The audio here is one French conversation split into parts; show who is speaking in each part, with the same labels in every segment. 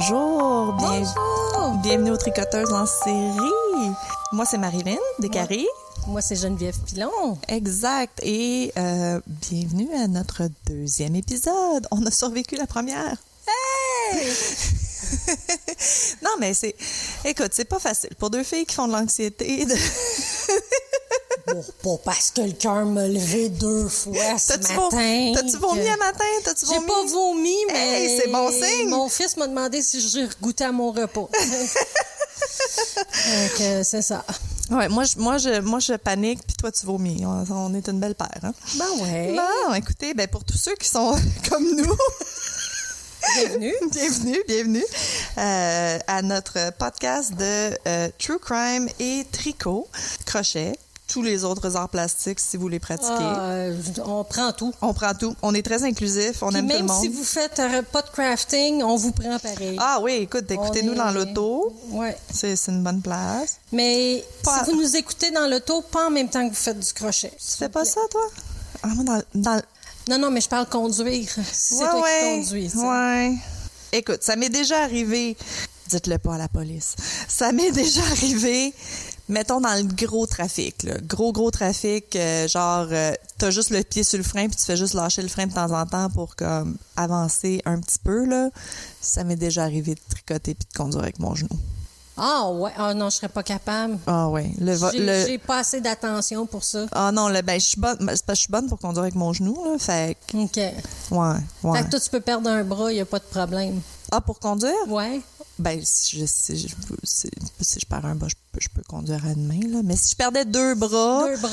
Speaker 1: Bonjour,
Speaker 2: Bonjour.
Speaker 1: Bienvenue aux Tricoteuses en série. Moi, c'est Marilyn Descaries.
Speaker 2: Moi, c'est Geneviève Pilon.
Speaker 1: Exact. Et bienvenue à notre deuxième épisode. On a survécu la première.
Speaker 2: Hey!
Speaker 1: Non, mais écoute, c'est pas facile. Pour deux filles qui font de l'anxiété...
Speaker 2: Bon, pas parce que le cœur m'a levé 2 fois ce matin.
Speaker 1: T'as-tu vomi à matin?
Speaker 2: J'ai pas vomi, mais...
Speaker 1: Hey, c'est bon signe!
Speaker 2: Mon fils m'a demandé si j'ai goûté à mon repas. Donc, c'est ça.
Speaker 1: Ouais, moi, je panique, puis toi, tu vomis. On est une belle paire, hein?
Speaker 2: Ben ouais.
Speaker 1: Bon, écoutez, pour tous ceux qui sont comme nous... Bienvenue à notre podcast de True Crime et tricot, crochet, tous les autres arts plastiques si vous les pratiquez.
Speaker 2: On prend tout.
Speaker 1: On prend tout. On est très inclusif, on aime tout le monde.
Speaker 2: Même si vous faites pas de crafting, on vous prend pareil.
Speaker 1: Ah oui, écoute, écoutez-nous dans l'auto.
Speaker 2: Ouais.
Speaker 1: C'est une bonne place.
Speaker 2: Mais si vous nous écoutez dans l'auto, pas en même temps que vous faites du crochet.
Speaker 1: Tu fais pas ça, toi? Ah, moi,
Speaker 2: Non, mais je parle conduire. Si c'est toi qui conduis.
Speaker 1: Ouais. Écoute, ça m'est déjà arrivé, dites-le pas à la police, ça m'est déjà arrivé, mettons dans le gros trafic, là, gros trafic, t'as juste le pied sur le frein puis tu fais juste lâcher le frein de temps en temps pour comme avancer un petit peu, là. Ça m'est déjà arrivé de tricoter puis de conduire avec mon genou.
Speaker 2: Ah ouais, non, je serais pas capable.
Speaker 1: Ah ouais,
Speaker 2: j'ai pas assez d'attention pour ça.
Speaker 1: Ah non, je suis bonne, c'est parce que je suis bonne pour conduire avec mon genou, là, fait que...
Speaker 2: OK.
Speaker 1: Ouais.
Speaker 2: Fait que toi, tu peux perdre un bras, il y a pas de problème.
Speaker 1: Ah, pour conduire?
Speaker 2: Ouais.
Speaker 1: Si je perds un bras, je peux conduire à une main, là. Mais si je perdais 2 bras...
Speaker 2: 2 bras.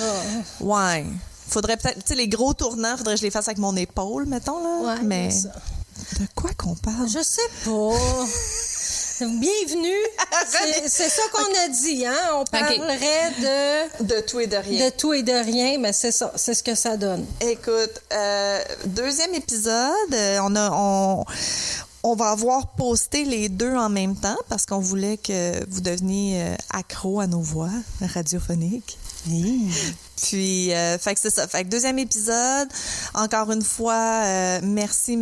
Speaker 1: Ouais. Faudrait peut-être... Tu sais, les gros tournants, faudrait que je les fasse avec mon épaule, mettons, là.
Speaker 2: Ouais,
Speaker 1: mais
Speaker 2: ça.
Speaker 1: De quoi qu'on parle?
Speaker 2: Je sais pas. Bienvenue. C'est ça qu'on a dit, hein? On parlerait
Speaker 1: de tout et de rien.
Speaker 2: De tout et de rien, mais c'est ça. C'est ce que ça donne.
Speaker 1: Écoute, deuxième épisode, on va avoir posté les 2 en même temps parce qu'on voulait que vous deveniez accro à nos voix radiophoniques. Puis, fait que c'est ça. Fait que deuxième épisode, encore une fois, merci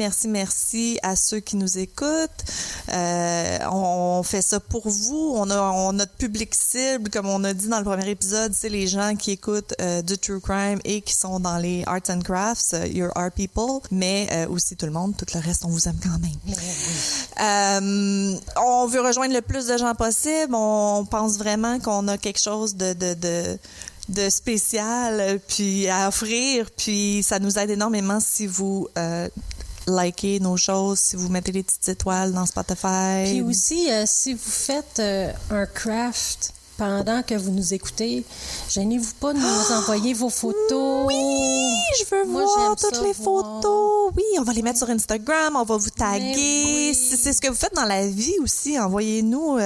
Speaker 1: à ceux qui nous écoutent. On fait ça pour vous. On a notre public cible, comme on a dit dans le premier épisode, c'est les gens qui écoutent du True Crime et qui sont dans les Arts and Crafts, Your Art People, mais aussi tout le monde, tout le reste, on vous aime quand même. On veut rejoindre le plus de gens possible. On pense vraiment qu'on a quelque chose de spécial puis à offrir, puis ça nous aide énormément si vous likez nos choses, si vous mettez les petites étoiles dans Spotify.
Speaker 2: Puis aussi, si vous faites un craft pendant que vous nous écoutez, gênez-vous pas de nous envoyer vos photos.
Speaker 1: Oui, je veux voir toutes les photos. Oui, on va les mettre sur Instagram, on va vous taguer. Oui. Si c'est ce que vous faites dans la vie aussi, envoyez-nous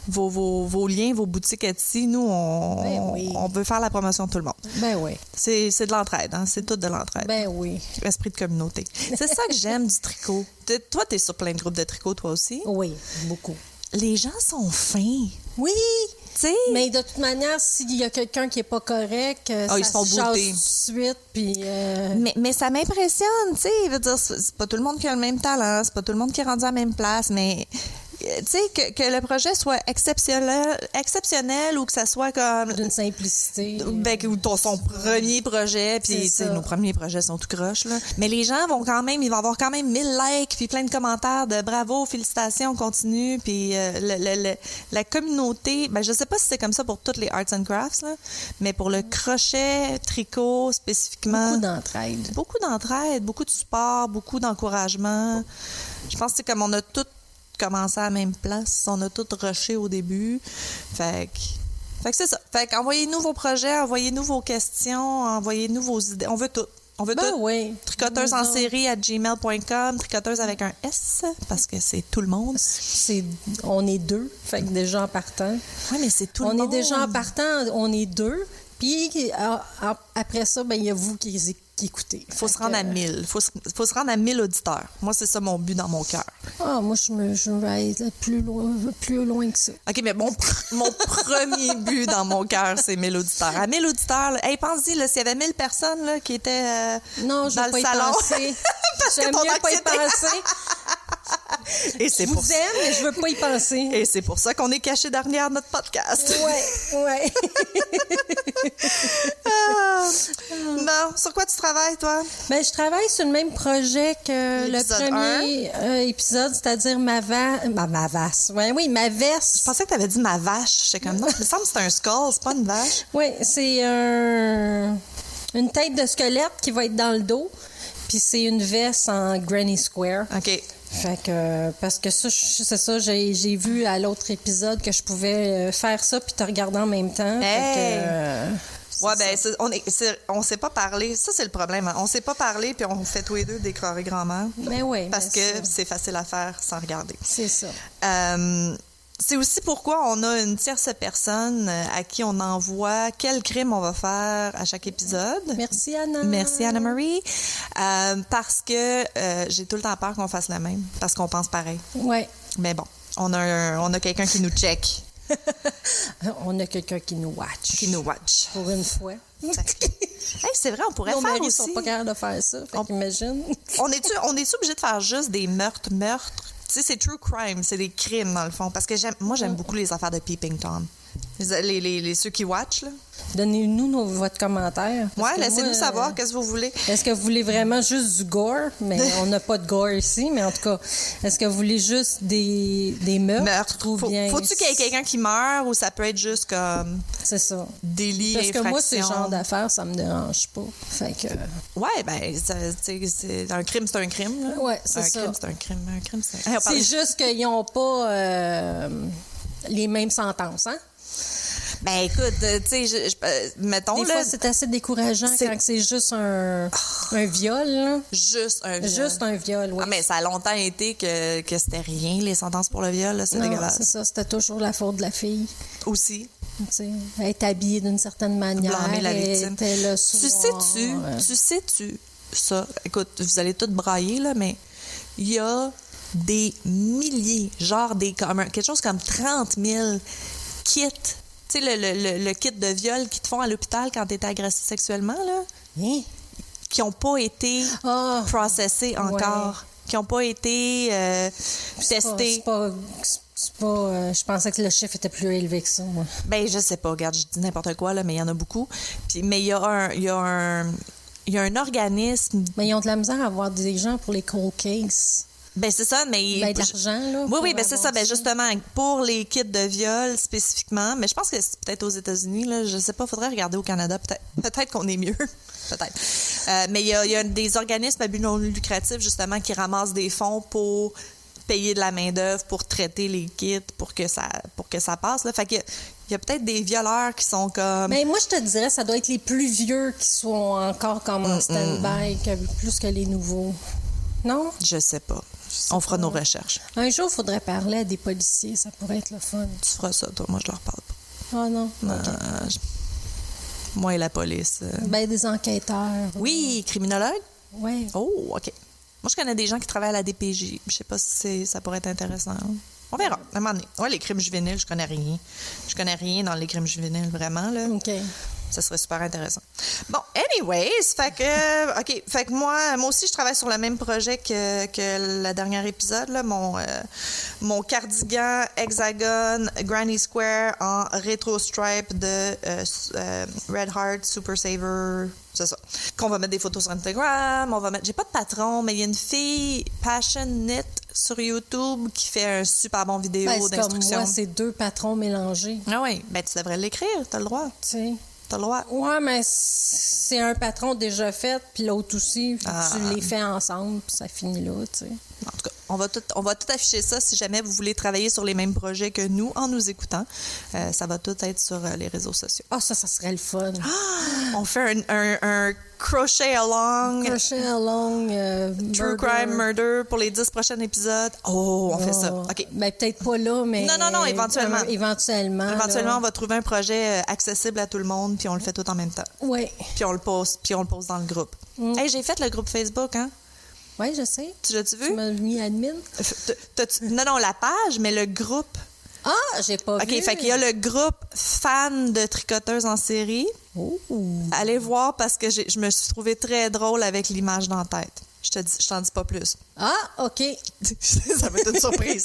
Speaker 1: vos liens, vos boutiques Etsy. Nous, on veut faire la promotion de tout le monde.
Speaker 2: Ben oui.
Speaker 1: C'est de l'entraide, hein? C'est tout de l'entraide.
Speaker 2: Ben oui.
Speaker 1: Esprit de communauté. C'est ça que j'aime du tricot. Toi, t'es sur plein de groupes de tricot, toi aussi?
Speaker 2: Oui, beaucoup.
Speaker 1: Les gens sont fins.
Speaker 2: Oui!
Speaker 1: T'sais?
Speaker 2: Mais de toute manière, s'il y a quelqu'un qui est pas correct, ça
Speaker 1: ils sont
Speaker 2: se jase
Speaker 1: boutés
Speaker 2: tout de suite. Puis
Speaker 1: mais ça m'impressionne, tu sais. Je veux dire, c'est pas tout le monde qui a le même talent, c'est pas tout le monde qui est rendu à la même place, mais tu sais, que le projet soit exceptionnel ou que ça soit comme...
Speaker 2: D'une simplicité.
Speaker 1: Ou son premier projet, puis nos premiers projets sont tout croches, là. Mais les gens vont avoir quand même 1000 likes, puis plein de commentaires de bravo, félicitations, on continue, puis la communauté, je sais pas si c'est comme ça pour toutes les arts and crafts, là, mais pour le crochet, tricot spécifiquement... Beaucoup d'entraide, beaucoup de support, beaucoup d'encouragement. Je pense que c'est comme on a tout commencé à la même place. On a tout rushé au début. Fait que c'est ça. Fait qu'envoyez-nous vos projets, envoyez-nous vos questions, envoyez-nous vos idées. On veut tout. On veut tout.
Speaker 2: Oui.
Speaker 1: Tricoteuse en série @gmail.com. Tricoteuse avec un S, parce que c'est tout le monde.
Speaker 2: On est 2. Fait que déjà en partant.
Speaker 1: Oui, mais c'est tout le monde.
Speaker 2: On est déjà en partant, on est 2. Puis après ça, il y a vous qui écoutez.
Speaker 1: Il faut se rendre à 1000. Faut se rendre à 1000 auditeurs. Moi, c'est ça mon but dans mon cœur.
Speaker 2: Moi, je vais aller plus loin que ça.
Speaker 1: OK, mais mon premier but dans mon cœur, c'est 1000 auditeurs. À 1000 auditeurs, hey, pense-y, là, s'il y avait 1000 personnes là, qui étaient
Speaker 2: non,
Speaker 1: dans le salon.
Speaker 2: J'aime mieux pas y penser.
Speaker 1: Et c'est
Speaker 2: Je
Speaker 1: pour
Speaker 2: vous aime, mais je veux pas y penser.
Speaker 1: Et c'est pour ça qu'on est caché derrière notre podcast.
Speaker 2: Ouais.
Speaker 1: Bon, sur quoi tu travailles, toi?
Speaker 2: Ben, je travaille sur le même projet que le
Speaker 1: L'épisode
Speaker 2: premier épisode, c'est-à-dire ma vasse. Oui, ma veste.
Speaker 1: Je pensais que tu avais dit ma vache. J'étais comme, non, il me semble que c'est un skull, c'est pas une vache.
Speaker 2: Oui, c'est une tête de squelette qui va être dans le dos. Puis c'est une veste en Granny Square.
Speaker 1: OK.
Speaker 2: Fait que, parce que ça, c'est ça, j'ai vu à l'autre épisode que je pouvais faire ça puis te regarder en même temps.
Speaker 1: Hey! Ouais, ben,
Speaker 2: ça.
Speaker 1: on s'est pas parlé. Ça, c'est le problème. Hein. On s'est pas parlé, puis on fait tous les deux des crorées grand-mère.
Speaker 2: Mais oui.
Speaker 1: Parce que c'est facile à faire sans regarder.
Speaker 2: C'est ça.
Speaker 1: C'est aussi pourquoi on a une tierce personne à qui on envoie quel crime on va faire à chaque épisode.
Speaker 2: Merci, Anna.
Speaker 1: Merci, Anna-Marie. Parce que j'ai tout le temps peur qu'on fasse la même, parce qu'on pense pareil.
Speaker 2: Oui.
Speaker 1: Mais bon, on a quelqu'un qui nous check.
Speaker 2: On a quelqu'un qui nous watch.
Speaker 1: Qui nous watch.
Speaker 2: Pour une fois.
Speaker 1: Hey, c'est vrai, on pourrait
Speaker 2: Nos
Speaker 1: faire
Speaker 2: maris
Speaker 1: aussi.
Speaker 2: sont pas capables de faire ça. Fait qu'imagine.
Speaker 1: On est-tu obligé de faire juste des meurtres? Tu sais, c'est true crime, c'est des crimes dans le fond. Parce que j'aime beaucoup les affaires de Peeping Tom. Ceux qui watch, là.
Speaker 2: Donnez-nous votre commentaire.
Speaker 1: Ouais, laissez-nous savoir qu'est-ce que vous voulez.
Speaker 2: Est-ce que vous voulez vraiment juste du gore? Mais on n'a pas de gore ici, mais en tout cas, est-ce que vous voulez juste des meurtres? Ou bien...
Speaker 1: Faut-tu qu'il y ait quelqu'un qui meurt ou ça peut être juste comme
Speaker 2: C'est ça.
Speaker 1: délit,
Speaker 2: Parce
Speaker 1: infraction?
Speaker 2: que moi, ce genre d'affaires, ça me dérange pas. Fait que...
Speaker 1: Ouais, ben, c'est un crime, c'est un crime. Là.
Speaker 2: Ouais, c'est
Speaker 1: un
Speaker 2: ça.
Speaker 1: Crime, c'est un crime. Un crime, c'est... Hey,
Speaker 2: C'est juste qu'ils n'ont pas les mêmes sentences, hein?
Speaker 1: Ben écoute, tu sais, mettons
Speaker 2: Des
Speaker 1: là,
Speaker 2: fois, c'est assez décourageant quand c'est juste un viol. Là.
Speaker 1: juste un viol.
Speaker 2: Juste un viol, oui.
Speaker 1: Ah, mais ça a longtemps été que c'était rien, les sentences pour le viol, là, c'est
Speaker 2: Non,
Speaker 1: dégueulasse.
Speaker 2: c'est ça, c'était toujours la faute de la fille.
Speaker 1: Aussi.
Speaker 2: Tu sais, elle est habillée d'une certaine manière.
Speaker 1: Blâmer la victime.
Speaker 2: Elle était le soir,
Speaker 1: Tu sais-tu ça? Écoute, vous allez toutes brailler, là, mais il y a des milliers, quelque chose comme 30 000 kits. Tu sais, le kit de viol qu'ils te font à l'hôpital quand tu es agressé sexuellement, là,
Speaker 2: Hein?
Speaker 1: qui n'ont pas été processés encore, qui n'ont pas été testés.
Speaker 2: C'est pas, je pensais que le chiffre était plus élevé que ça, moi.
Speaker 1: Ben, je sais pas. Regarde, je dis n'importe quoi, là, mais il y en a beaucoup. Mais il y a un organisme.
Speaker 2: Mais ils ont de la misère à avoir des gens pour les cold cases.
Speaker 1: Ben, c'est ça, mais...
Speaker 2: Ben, de l'argent, là.
Speaker 1: Oui, ben c'est ça. Ben, justement, pour les kits de viol spécifiquement, mais je pense que c'est peut-être aux États-Unis, là, je sais pas, faudrait regarder au Canada. Peut-être qu'on est mieux. Peut-être. Mais il y a des organismes à but non lucratif, justement, qui ramassent des fonds pour payer de la main-d'œuvre, pour traiter les kits, pour que ça passe, là. Fait que il y a peut-être des violeurs qui sont comme...
Speaker 2: Mais moi, je te dirais, ça doit être les plus vieux qui sont encore comme en stand-by, plus que les nouveaux. Non?
Speaker 1: Je sais pas. On fera nos recherches.
Speaker 2: Un jour, il faudrait parler à des policiers. Ça pourrait être le fun.
Speaker 1: Tu feras ça, toi. Moi, je leur parle pas.
Speaker 2: Ah non?
Speaker 1: Moi et la police.
Speaker 2: Ben, des enquêteurs.
Speaker 1: Oui, criminologue?
Speaker 2: Oui.
Speaker 1: Oh, OK. Moi, je connais des gens qui travaillent à la DPJ. Je sais pas si ça pourrait être intéressant. On verra, à un moment donné. Ouais, les crimes juvéniles, je connais rien. Je connais rien dans les crimes juvéniles, vraiment, là.
Speaker 2: OK.
Speaker 1: Ça serait super intéressant. Bon, anyways, fait que moi aussi, je travaille sur le même projet que le dernier épisode, là, mon cardigan hexagone Granny Square en rétro stripe de Red Heart Super Saver. C'est ça. Qu'on va mettre des photos sur Instagram, j'ai pas de patron, mais il y a une fille Passion Knit sur YouTube qui fait un super bon vidéo d'instruction.
Speaker 2: Comme moi, c'est 2 patrons mélangés.
Speaker 1: Ah oui, ben tu devrais l'écrire, t'as le droit.
Speaker 2: Tu sais.
Speaker 1: T'as le droit.
Speaker 2: Ouais, mais c'est un patron déjà fait, puis l'autre aussi. Tu les fais ensemble, puis ça finit là, tu sais.
Speaker 1: En tout cas, on va tout afficher ça si jamais vous voulez travailler sur les mêmes projets que nous en nous écoutant. Ça va tout être sur les réseaux sociaux.
Speaker 2: Ah, ça serait le fun.
Speaker 1: On fait un crochet along.
Speaker 2: Crochet along.
Speaker 1: True Crime Murder pour les 10 prochains épisodes. Oh, on fait ça. OK.
Speaker 2: Ben, peut-être pas là, mais...
Speaker 1: Non, éventuellement.
Speaker 2: Éventuellement,
Speaker 1: on va trouver un projet accessible à tout le monde, puis on le fait tout en même temps.
Speaker 2: Oui.
Speaker 1: Puis on le pose dans le groupe. Hey, j'ai fait le groupe Facebook, hein?
Speaker 2: Oui, je sais.
Speaker 1: Tu l'as-tu vu?
Speaker 2: Tu m'as mis admin.
Speaker 1: Non, la page, mais le groupe.
Speaker 2: Ah, j'ai pas vu.
Speaker 1: OK, fait qu'il y a le groupe fans de tricoteuses en série.
Speaker 2: Oh.
Speaker 1: Allez voir parce que je me suis trouvée très drôle avec l'image dans la tête. Je t'en dis pas plus.
Speaker 2: Ah, OK.
Speaker 1: Ça va être une surprise.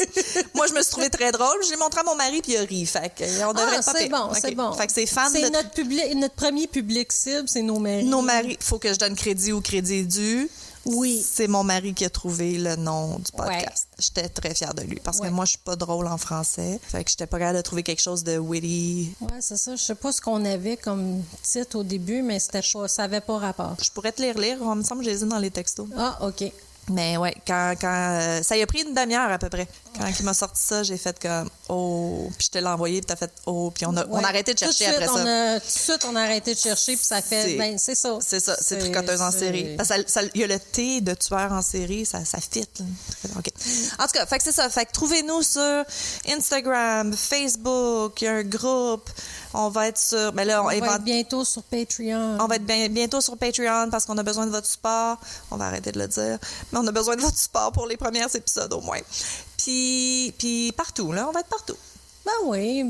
Speaker 1: Moi, je me suis trouvée très drôle. Je l'ai montré à mon mari, puis il a ri. Fait qu'on devrait pas
Speaker 2: c'est bon,
Speaker 1: OK.
Speaker 2: c'est bon.
Speaker 1: Fait que c'est fans
Speaker 2: c'est
Speaker 1: de...
Speaker 2: notre premier public cible, c'est nos maris.
Speaker 1: Nos maris, il faut que je donne crédit où crédit est dû.
Speaker 2: Oui.
Speaker 1: C'est mon mari qui a trouvé le nom du podcast.
Speaker 2: Ouais.
Speaker 1: J'étais très fière de lui parce que
Speaker 2: Ouais.
Speaker 1: moi, je suis pas drôle en français. Fait que j'étais pas capable de trouver quelque chose de witty.
Speaker 2: Ouais, c'est ça. Je sais pas ce qu'on avait comme titre au début, mais ça avait pas rapport.
Speaker 1: Je pourrais te les relire. Il me semble que je les ai dans les textos.
Speaker 2: Ah, OK.
Speaker 1: Mais ouais, quand ça y a pris une demi-heure à peu près. Quand il m'a sorti ça, j'ai fait comme oh, puis je te l'ai envoyé, puis t'as fait oh, puis on a arrêté de chercher après ça.
Speaker 2: Tout de suite, on a arrêté de chercher, puis ça fait c'est ça.
Speaker 1: C'est ça, c'est tricoteuse en série. Parce que il y a le T de tueur en série, ça fit. Là. OK. En tout cas, fait que c'est ça. Fait que trouvez-nous sur Instagram, Facebook, il y a un groupe. On va être sur. Mais là,
Speaker 2: on va être bientôt sur Patreon.
Speaker 1: On va être bientôt sur Patreon parce qu'on a besoin de votre support. On va arrêter de le dire. Mais on a besoin de votre support pour les premiers épisodes au moins. Puis partout, là, on va être partout.
Speaker 2: Ben oui,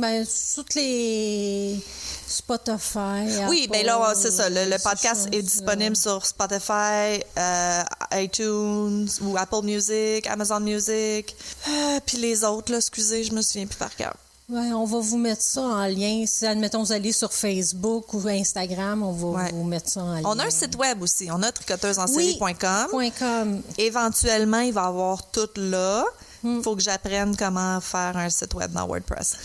Speaker 2: toutes les Spotify.
Speaker 1: Oui,
Speaker 2: Apple,
Speaker 1: bien là, c'est ça. Le podcast est disponible sur Spotify, iTunes ou Apple Music, Amazon Music. Puis les autres, là, excusez, je me souviens plus par cœur.
Speaker 2: Ouais, on va vous mettre ça en lien. Si, admettons, vous allez sur Facebook ou Instagram, on va vous mettre ça en lien.
Speaker 1: On a un site web aussi. On a tricoteusensérie.com.
Speaker 2: .com.
Speaker 1: Éventuellement, il va y avoir tout là. Il faut que j'apprenne comment faire un site web dans WordPress.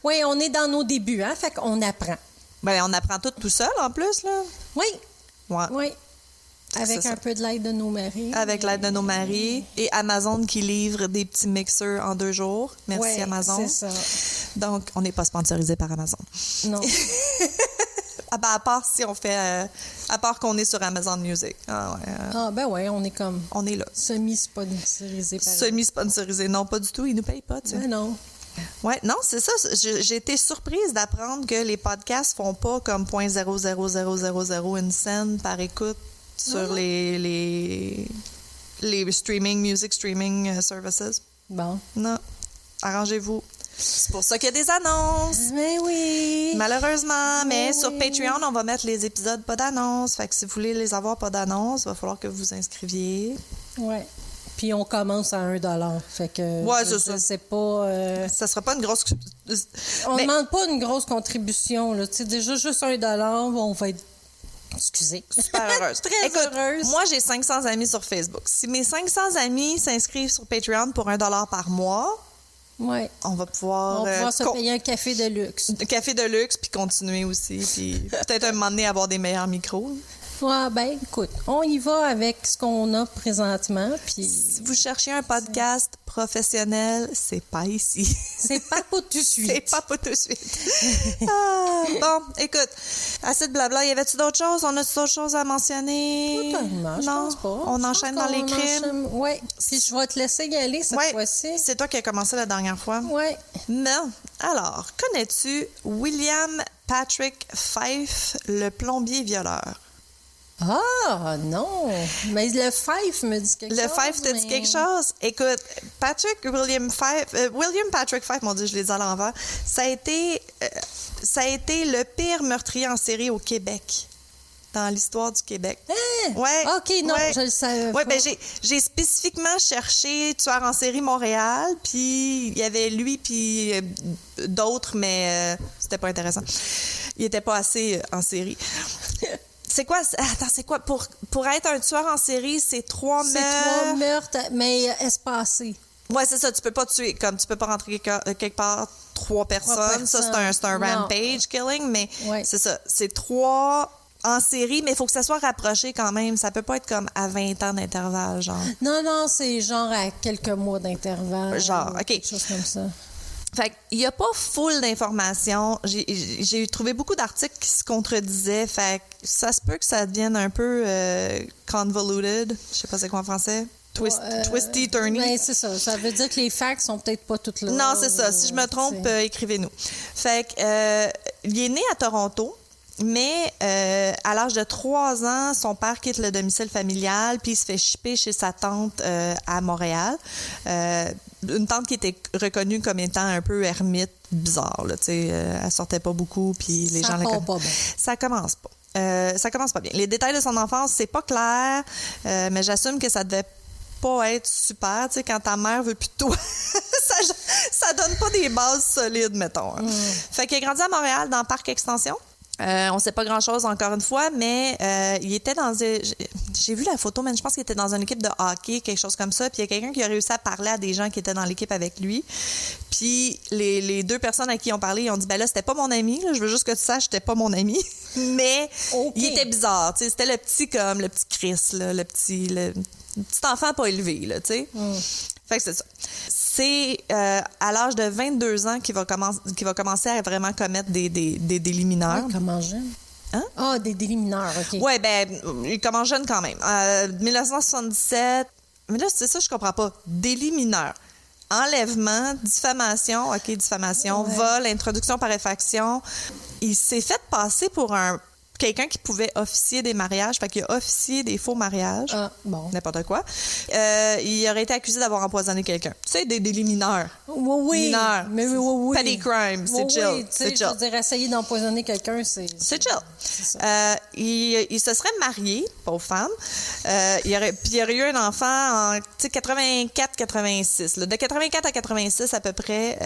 Speaker 2: Oui, on est dans nos débuts, hein? Fait qu'on apprend.
Speaker 1: Bien, on apprend tout seul, en plus, là.
Speaker 2: Oui.
Speaker 1: Ouais.
Speaker 2: Oui. Avec
Speaker 1: C'est
Speaker 2: un
Speaker 1: ça.
Speaker 2: peu de l'aide de nos maris.
Speaker 1: Avec l'aide de nos maris. Et Amazon qui livre des petits mixeurs en 2 jours. Merci, Amazon.
Speaker 2: C'est ça.
Speaker 1: Donc, on n'est pas sponsorisé par Amazon.
Speaker 2: Non.
Speaker 1: À part si on fait... à part qu'on est sur Amazon Music. Ah, ouais,
Speaker 2: Ben ouais, on est comme
Speaker 1: on est là.
Speaker 2: semi-sponsorisé par
Speaker 1: Semi-sponsorisé. Non, pas du tout. Ils nous payent pas, tu sais.
Speaker 2: Ben non.
Speaker 1: Ouais, non, c'est ça. J'ai été surprise d'apprendre que les podcasts font pas comme 0.00001 une scène par écoute sur les music streaming services.
Speaker 2: Bon.
Speaker 1: Non. Arrangez-vous. C'est pour ça qu'il y a des annonces.
Speaker 2: Mais oui.
Speaker 1: Malheureusement, mais
Speaker 2: Oui.
Speaker 1: sur Patreon, on va mettre les épisodes pas d'annonce. Fait que si vous voulez les avoir pas d'annonce, il va falloir que vous vous inscriviez.
Speaker 2: Ouais. Puis on commence à $1. Fait que
Speaker 1: Ouais, c'est ça.
Speaker 2: C'est pas
Speaker 1: Ça sera pas une grosse...
Speaker 2: on
Speaker 1: Mais-
Speaker 2: demande pas une grosse contribution là, tu sais déjà juste $1, on va être excusez.
Speaker 1: Super heureuse.
Speaker 2: Très
Speaker 1: Écoute,
Speaker 2: heureuse.
Speaker 1: moi, j'ai 500 amis sur Facebook. Si mes 500 amis s'inscrivent sur Patreon pour $1 par mois,
Speaker 2: Ouais.
Speaker 1: on va pouvoir...
Speaker 2: On va pouvoir se payer un café de luxe.
Speaker 1: café de luxe, puis continuer aussi. Puis peut-être un moment donné avoir des meilleurs micros.
Speaker 2: Ouais, ben écoute, on y va avec ce qu'on a présentement, puis
Speaker 1: Si vous cherchez un podcast professionnel, c'est pas ici.
Speaker 2: c'est pas pour tout de suite.
Speaker 1: C'est pas pour tout de suite. Bon, écoute, assez de blabla. Y avait-tu d'autres choses? On a d'autres choses à mentionner?
Speaker 2: Totalement, je
Speaker 1: Non?
Speaker 2: pense pas.
Speaker 1: On
Speaker 2: Je pense
Speaker 1: enchaîne dans
Speaker 2: qu'on
Speaker 1: les crimes?
Speaker 2: Oui, puis je vais te laisser y aller cette
Speaker 1: Ouais,
Speaker 2: fois-ci.
Speaker 1: c'est toi qui as commencé la dernière fois.
Speaker 2: Oui.
Speaker 1: Non. Alors, connais-tu William Patrick Fife, le plombier violeur?
Speaker 2: Ah, non. Mais le Fife me dit quelque chose.
Speaker 1: Le Fife te dit
Speaker 2: mais-
Speaker 1: quelque chose? Écoute, William Patrick Fife, mon Dieu, je l'ai dit à l'envers, ça a été le pire meurtrier en série au Québec, dans l'histoire du Québec.
Speaker 2: Hein?
Speaker 1: Ouais.
Speaker 2: OK, non,
Speaker 1: ouais.
Speaker 2: je le savais
Speaker 1: Ouais,
Speaker 2: pas.
Speaker 1: ben j'ai spécifiquement cherché tueur en série Montréal, puis il y avait lui puis d'autres, mais c'était pas intéressant. Il était pas assez en série. C'est quoi? Attends, c'est quoi? Pour être un tueur en série, c'est 3
Speaker 2: C'est
Speaker 1: meurtres.
Speaker 2: 3 meurtres, mais espacés.
Speaker 1: Ouais, c'est ça. Tu peux pas tuer, comme tu peux pas rentrer quelque part 3 personnes. Ça, c'est un
Speaker 2: Non.
Speaker 1: rampage killing, mais
Speaker 2: Ouais.
Speaker 1: c'est ça. C'est 3 en série, mais il faut que ça soit rapproché quand même. Ça peut pas être comme à 20 ans d'intervalle, genre.
Speaker 2: Non, c'est genre à quelques mois d'intervalle.
Speaker 1: Genre,
Speaker 2: ou
Speaker 1: OK.
Speaker 2: Quelque chose comme ça.
Speaker 1: Fait qu'il n'y a pas full d'informations. J'ai trouvé beaucoup d'articles qui se contredisaient. Fait que ça se peut que ça devienne un peu convoluted. Je sais pas c'est quoi en français. Twisty, turny.
Speaker 2: Ben, c'est ça. Ça veut dire que les facts sont peut-être pas toutes là.
Speaker 1: Non, c'est ça. Si je me trompe, écrivez-nous. Fait que, il est né à Toronto, mais à l'âge de 3 ans, son père quitte le domicile familial, puis il se fait shipper chez sa tante à Montréal. Une tante qui était reconnue comme étant un peu ermite, bizarre. Là, elle sortait pas beaucoup, puis les
Speaker 2: Ça
Speaker 1: gens la
Speaker 2: part
Speaker 1: connaissaient.
Speaker 2: pas bien.
Speaker 1: Ça commence pas. Ça commence pas bien. Les détails de son enfance, c'est pas clair, mais j'assume que ça devait pas être super, tu sais, quand ta mère veut plus de toi. ça donne pas des bases solides, mettons. Hein. Fait qu'il a grandi à Montréal, dans Parc Extension. On sait pas grand-chose encore une fois, mais il était dans... J'ai vu la photo, mais je pense qu'il était dans une équipe de hockey, quelque chose comme ça. Puis il y a quelqu'un qui a réussi à parler à des gens qui étaient dans l'équipe avec lui. Puis les deux personnes à qui ils ont parlé, ils ont dit, ben là, c'était pas mon ami. Là, je veux juste que tu saches, c'était pas mon ami. Mais il était bizarre. Tu sais, c'était le petit Chris, là, le petit enfant pas élevé, là, tu sais. Fait que c'est ça. C'est à l'âge de 22 ans qu'il va commencer à vraiment commettre des délits mineurs.
Speaker 2: Ouais, comment jeune? Hein? Ah, des délits mineurs, OK.
Speaker 1: Oui, ben il commence jeune quand même. 1977, mais là, c'est ça, je comprends pas. Délits mineurs. Enlèvement, diffamation, vol, introduction par effraction. Il s'est fait passer pour quelqu'un qui pouvait officier des mariages, fait qu'il a officié des faux mariages.
Speaker 2: Ah, bon.
Speaker 1: N'importe quoi. Il aurait été accusé d'avoir empoisonné quelqu'un. Tu sais, des délits mineurs.
Speaker 2: Oui.
Speaker 1: Mineurs.
Speaker 2: Mais oui.
Speaker 1: Petty crime, c'est chill.
Speaker 2: Oui, tu sais, je veux dire, essayer d'empoisonner quelqu'un, c'est
Speaker 1: chill.
Speaker 2: C'est ça.
Speaker 1: Il se serait marié, pauvre femme. Il aurait eu un enfant en 84-86. De 84 à 86 à peu près.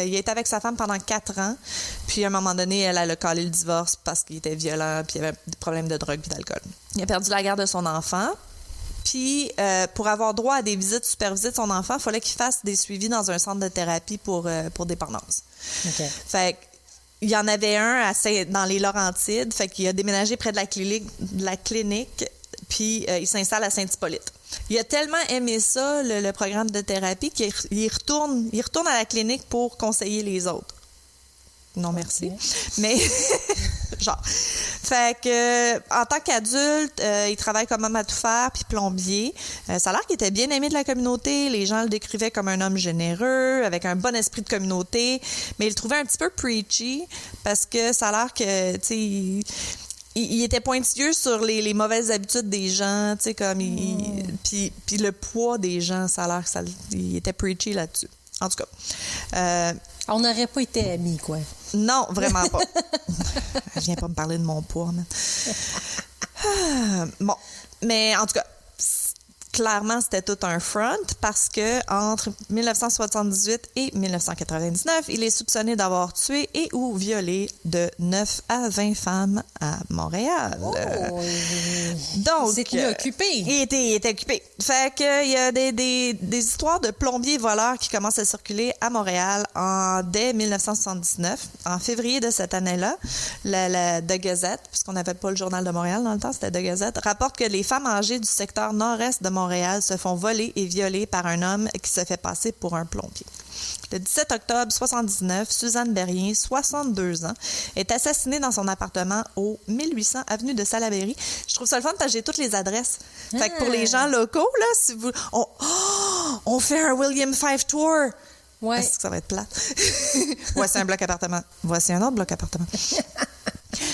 Speaker 1: Il a été avec sa femme pendant 4 ans. Puis à un moment donné, elle a calé le divorce parce qu'il était violent, puis il y avait des problèmes de drogue et d'alcool. Il a perdu la garde de son enfant. Puis, pour avoir droit à des visites supervisées de son enfant, il fallait qu'il fasse des suivis dans un centre de thérapie pour dépendance.
Speaker 2: OK.
Speaker 1: Fait il y en avait un dans les Laurentides. Fait qu'il a déménagé près de la clinique, puis il s'installe à Saint-Hippolyte. Il a tellement aimé ça, le programme de thérapie, qu'il retourne à la clinique pour conseiller les autres. Non, merci. Okay. Mais, genre. Fait que, en tant qu'adulte, il travaille comme homme à tout faire, puis plombier. Ça a l'air qu'il était bien aimé de la communauté. Les gens le décrivaient comme un homme généreux, avec un bon esprit de communauté. Mais ils le trouvaient un petit peu preachy, parce que ça a l'air que, tu sais, il était pointilleux sur les mauvaises habitudes des gens, tu sais, comme puis le poids des gens, ça a l'air qu'il était preachy là-dessus. En tout cas.
Speaker 2: On n'aurait pas été amis, quoi.
Speaker 1: Non, vraiment pas. Viens pas me parler de mon poids, man. Bon, mais en tout cas, clairement, c'était tout un front parce que entre 1978 et 1999, il est soupçonné d'avoir tué et ou violé de 9 à 20 femmes à Montréal.
Speaker 2: Oh,
Speaker 1: donc,
Speaker 2: il s'est occupé.
Speaker 1: Il était occupé. Fait que il y a des histoires de plombiers voleurs qui commencent à circuler à Montréal dès 1979. En février de cette année-là, la The Gazette, puisqu'on n'avait pas le Journal de Montréal dans le temps, c'était The Gazette, rapporte que les femmes âgées du secteur nord-est de Montréal se font voler et violer par un homme qui se fait passer pour un plombier. Le 17 octobre 1979, Suzanne Berrien, 62 ans, est assassinée dans son appartement au 1800 avenue de Salaberry. Je trouve ça le fun parce que j'ai toutes les adresses. Fait que pour les gens locaux, là, si vous... On fait un William Five Tour!
Speaker 2: Ouais.
Speaker 1: Est-ce que ça va être plate? Voici un bloc appartement. Voici un autre bloc appartement.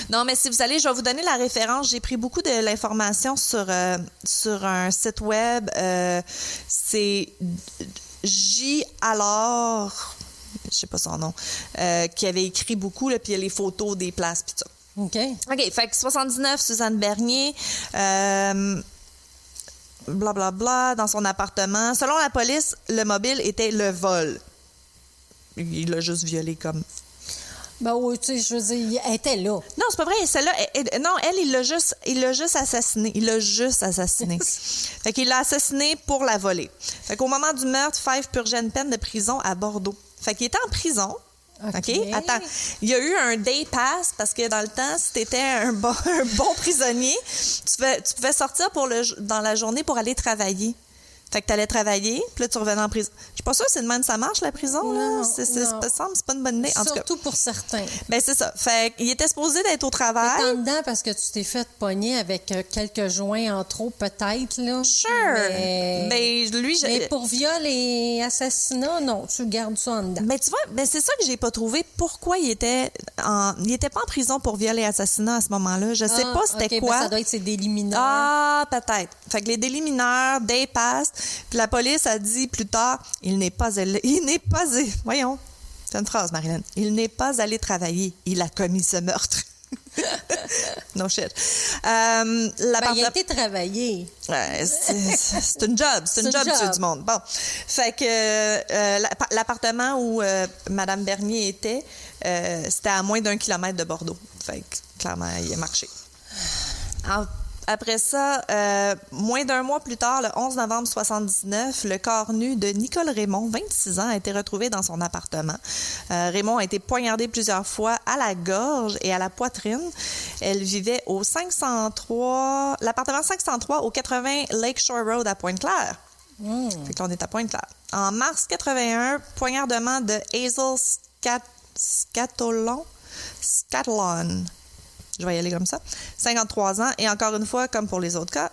Speaker 1: Non, mais si vous allez, je vais vous donner la référence. J'ai pris beaucoup de l'information sur un site web. C'est alors, je sais pas son nom, qui avait écrit beaucoup, là, puis il y a les photos des places, puis ça. OK, fait que 79, Suzanne Bernier, blablabla, dans son appartement. Selon la police, le mobile était le vol. Il l'a juste violé comme...
Speaker 2: Ben oui, tu sais, je veux dire, elle était là.
Speaker 1: Non, c'est pas vrai. Celle-là, il l'a juste assassiné. Il l'a juste assassiné. Fait qu'il l'a assassiné pour la voler. Fait qu'au moment du meurtre, Five purgeait une peine de prison à Bordeaux. Fait qu'il était en prison. OK? Attends. Il y a eu un day pass parce que dans le temps, si t'étais un bon prisonnier, tu pouvais sortir dans la journée pour aller travailler. Fait que t'allais travailler, puis là, tu revenais en prison. Je suis pas sûre que c'est de même ça marche, la prison, là. C'est pas une bonne idée. En tout cas,
Speaker 2: surtout pour certains.
Speaker 1: Ben c'est ça. Fait qu'il était supposé d'être au travail.
Speaker 2: T'es en dedans parce que tu t'es fait pogner avec quelques joints en trop, peut-être, là.
Speaker 1: Sure. Mais lui...
Speaker 2: Mais pour viol et assassinat, non, tu gardes ça en dedans.
Speaker 1: Mais tu vois, c'est ça que j'ai pas trouvé. Pourquoi il était pas en prison pour viol et assassinat à ce moment-là? Je sais pas c'était quoi.
Speaker 2: Ben ça doit être ses délits mineurs.
Speaker 1: Ah, peut-être. Fait que les délits mineurs, day pass. Puis la police a dit plus tard, voyons, c'est une phrase, Marilyn. Il n'est pas allé travailler. Il a commis ce meurtre. No shit.
Speaker 2: Il a été travaillé.
Speaker 1: C'est une job. C'est une job tuer du monde. Bon. Fait que l'appartement où Mme Bernier était, c'était à moins d'1 kilomètre de Bordeaux. Fait que clairement, il a marché. Après ça, moins d'un mois plus tard, le 11 novembre 1979, le corps nu de Nicole Raymond, 26 ans, a été retrouvé dans son appartement. Raymond a été poignardée plusieurs fois à la gorge et à la poitrine. Elle vivait au 503, l'appartement 503 au 80 Lakeshore Road à Pointe-Claire. Fait que là, on est à Pointe-Claire. En mars 81, poignardement de Hazel Scatolon. Je vais y aller comme ça. 53 ans. Et encore une fois, comme pour les autres cas,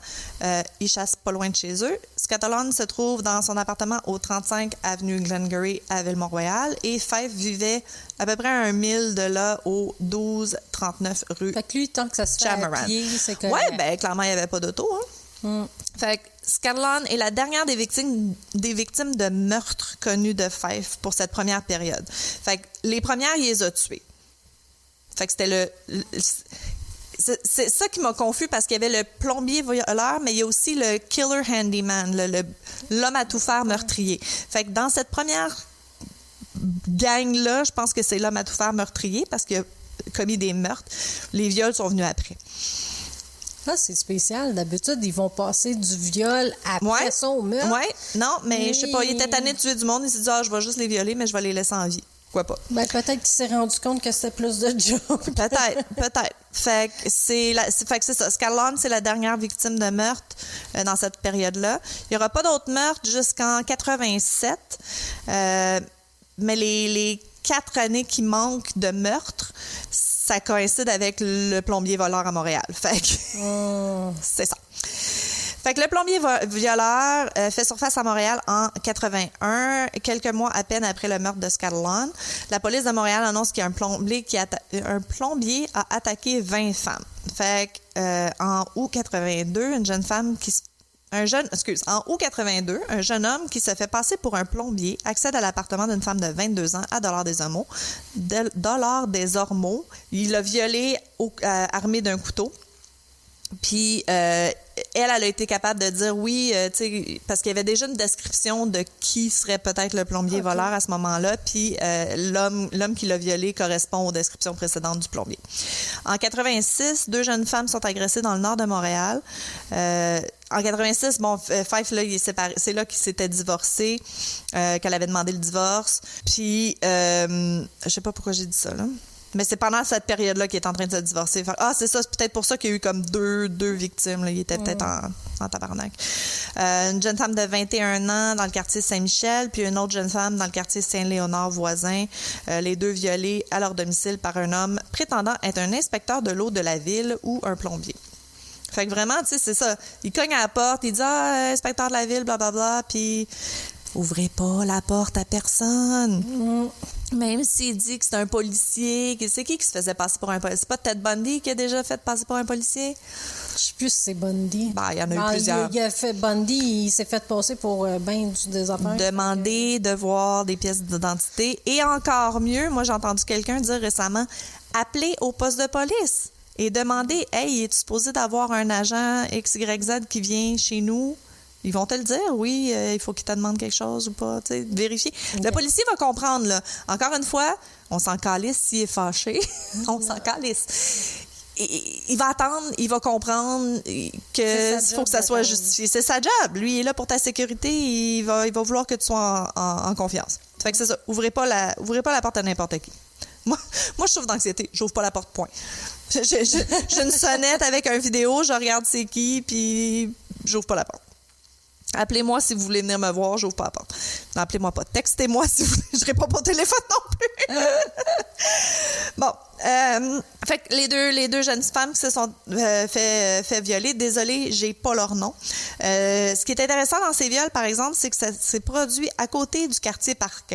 Speaker 1: ils chassent pas loin de chez eux. Scatolon se trouve dans son appartement au 35 avenue Glengarry à Ville-Mont-Royal. Et Fife vivait à peu près à 1 mile de là au 1239 rue.
Speaker 2: Fait que lui, tant que ça se fait à pied, c'est correct.
Speaker 1: Ouais, ben clairement, il n'y avait pas d'auto. Hein? Fait que Scatolon est la dernière des victimes de meurtres connus de Fife pour cette première période. Fait que les premières, il les a tuées. Fait que c'était c'est ça qui m'a confus parce qu'il y avait le plombier violeur, mais il y a aussi le killer handyman, l'homme à tout faire meurtrier. Fait que dans cette première gang-là, je pense que c'est l'homme à tout faire meurtrier parce qu'il a commis des meurtres. Les viols sont venus après.
Speaker 2: Ah, c'est spécial. D'habitude, ils vont passer du viol après son meurtre.
Speaker 1: Oui, non, mais je sais pas, il était tanné de tuer du monde. Il s'est dit, je vais juste les violer, mais je vais les laisser en vie. Pourquoi pas?
Speaker 2: Ben, peut-être qu'il s'est rendu compte que c'était plus de job.
Speaker 1: Peut-être. Fait que c'est ça. Scatolon, c'est la dernière victime de meurtre dans cette période-là. Il n'y aura pas d'autres meurtres jusqu'en 87. Mais les 4 années qui manquent de meurtre, ça coïncide avec le plombier voleur à Montréal. Fait que c'est ça. Fait que le plombier violeur fait surface à Montréal en 81, quelques mois à peine après le meurtre de Scatolon. La police de Montréal annonce qu'il y a un plombier a attaqué 20 femmes. Fait que en août 82, en août 82, un jeune homme qui se fait passer pour un plombier accède à l'appartement d'une femme de 22 ans à Dollard-des-Ormeaux. Il l'a violée armé d'un couteau. Puis, elle a été capable de dire oui, parce qu'il y avait déjà une description de qui serait peut-être le plombier voleur à ce moment-là. Puis, l'homme qui l'a violé correspond aux descriptions précédentes du plombier. En 86, 2 jeunes femmes sont agressées dans le nord de Montréal. En 86, Fife, là, il est séparé. C'est là qu'il s'était divorcé, qu'elle avait demandé le divorce. Puis, je sais pas pourquoi j'ai dit ça, là. Mais c'est pendant cette période-là qu'il est en train de se divorcer. C'est ça, c'est peut-être pour ça qu'il y a eu comme deux victimes. Là. Il était peut-être en tabarnak. Une jeune femme de 21 ans dans le quartier Saint-Michel, puis une autre jeune femme dans le quartier Saint-Léonard voisin. Les 2 violées à leur domicile par un homme prétendant être un inspecteur de l'eau de la ville ou un plombier. Fait que vraiment, tu sais, c'est ça. Il cogne à la porte, il dit « inspecteur de la ville, blablabla », puis « ouvrez pas la porte à personne ». Même s'il dit que c'est un policier, c'est qui se faisait passer pour un policier? C'est pas Ted Bundy qui a déjà fait passer pour un policier?
Speaker 2: Je sais plus si c'est Bundy.
Speaker 1: Il y en a eu plusieurs.
Speaker 2: Bundy, il s'est fait passer pour des affaires.
Speaker 1: Demander de voir des pièces d'identité. Et encore mieux, moi, j'ai entendu quelqu'un dire récemment, appeler au poste de police et demander, « Hey, es-tu supposé d'avoir un agent XYZ qui vient chez nous? » Ils vont te le dire, oui, il faut qu'ils te demandent quelque chose ou pas, tu sais, vérifier. Okay. Le policier va comprendre, là. Encore une fois, on s'en calisse s'il est fâché. On s'en calisse. Il va attendre, il va comprendre qu'il faut que ça soit justifié. C'est sa job. Lui, il est là pour ta sécurité. Il va vouloir que tu sois en confiance. Fait que c'est ça. Ouvrez pas la porte à n'importe qui. Moi, je souffre d'anxiété. J'ouvre pas la porte, point. J'ai une sonnette avec un vidéo, je regarde c'est qui, puis j'ouvre pas la porte. Appelez-moi si vous voulez venir me voir, j'ouvre pas la porte. Non, appelez-moi pas. Textez-moi si vous voulez. Je réponds pas au téléphone non plus. Bon. Fait que les deux jeunes femmes qui se sont fait violer, désolée, j'ai pas leur nom. Ce qui est intéressant dans ces viols, par exemple, c'est que ça s'est produit à côté du quartier Parc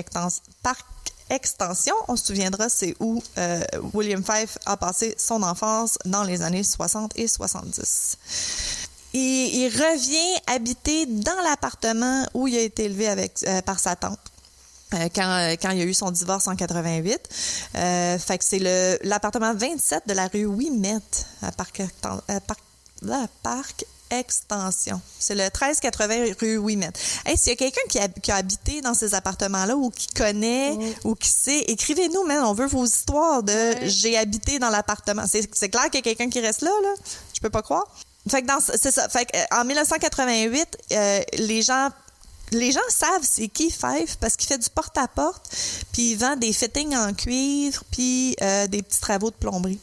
Speaker 1: Extension. On se souviendra, c'est où William Fife a passé son enfance dans les années 60 et 70. Il revient habiter dans l'appartement où il a été élevé par sa tante. quand il y a eu son divorce en 88. Fait que c'est l'appartement 27 de la rue Ouimet à Parc Extension. C'est le 1380 rue Ouimet. Hey, s'il y a quelqu'un qui a habité dans ces appartements-là ou qui connaît ou qui sait, écrivez-nous, man. On veut vos histoires de j'ai habité dans l'appartement. C'est clair qu'il y a quelqu'un qui reste là. Je peux pas croire. Fait que c'est ça. Fait que, en 1988, les gens savent c'est qui Fife parce qu'il fait du porte-à-porte, puis il vend des fittings en cuivre, puis des petits travaux de plomberie.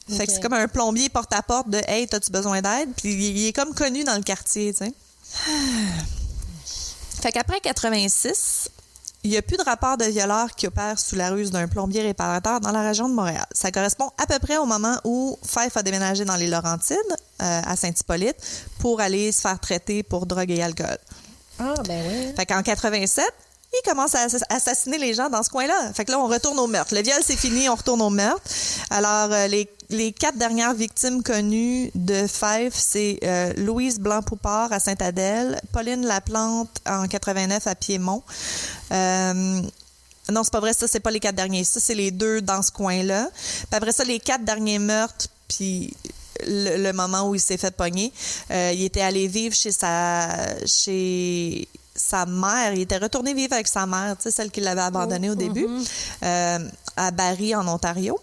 Speaker 1: Fait que c'est comme un plombier porte-à-porte de « Hey, t'as-tu besoin d'aide? » Puis il est comme connu dans le quartier, tu sais. Fait qu'après 86, il n'y a plus de rapport de violeurs qui opèrent sous la ruse d'un plombier réparateur dans la région de Montréal. Ça correspond à peu près au moment où Fife a déménagé dans les Laurentides, à Saint-Hippolyte, pour aller se faire traiter pour drogue et alcool.
Speaker 2: Ah, ben oui.
Speaker 1: Fait qu'en 87, il commence à assassiner les gens dans ce coin-là. Fait que là, on retourne au meurtre. Le viol, c'est fini, on retourne au meurtre. Alors, les 4 dernières victimes connues de Fife, c'est Louise Blanc-Poupard à Sainte-Adèle, Pauline Laplante en 89 à Piémont. Non, c'est pas vrai, ça, c'est pas les 4 derniers. Ça, c'est les 2 dans ce coin-là. Puis après ça, les 4 derniers meurtres, puis le moment où il s'est fait pogner, il était allé vivre chez sa mère. Il était retourné vivre avec sa mère, tu sais, celle qui l'avait abandonné au début, à Barrie, en Ontario.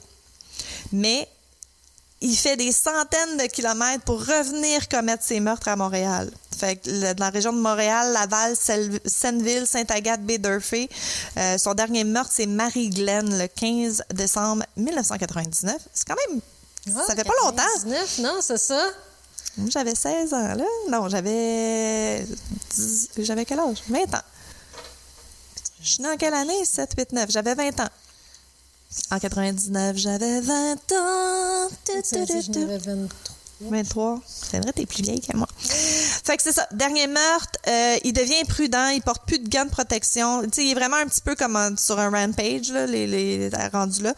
Speaker 1: Mais il fait des centaines de kilomètres pour revenir commettre ses meurtres à Montréal. Fait que dans la région de Montréal, Laval, Senneville, Sainte-Agathe, Baie-D'Urfé. Son dernier meurtre, c'est Marie-Glenn, le 15 décembre 1999. C'est quand même... ça fait pas longtemps.
Speaker 2: 19, non, c'est ça.
Speaker 1: J'avais 16 ans, là. Non, j'avais quel âge? 20 ans. Je suis née en quelle année? 7, 8, 9. J'avais 20 ans. En 99, j'avais 20 ans.
Speaker 2: J'avais 23.
Speaker 1: 23. C'est vrai, t'es plus vieille que moi. Fait que c'est ça. Dernier meurtre, il devient imprudent, il porte plus de gants de protection. Tu sais, il est vraiment un petit peu comme sur un rampage, là, les rendus là.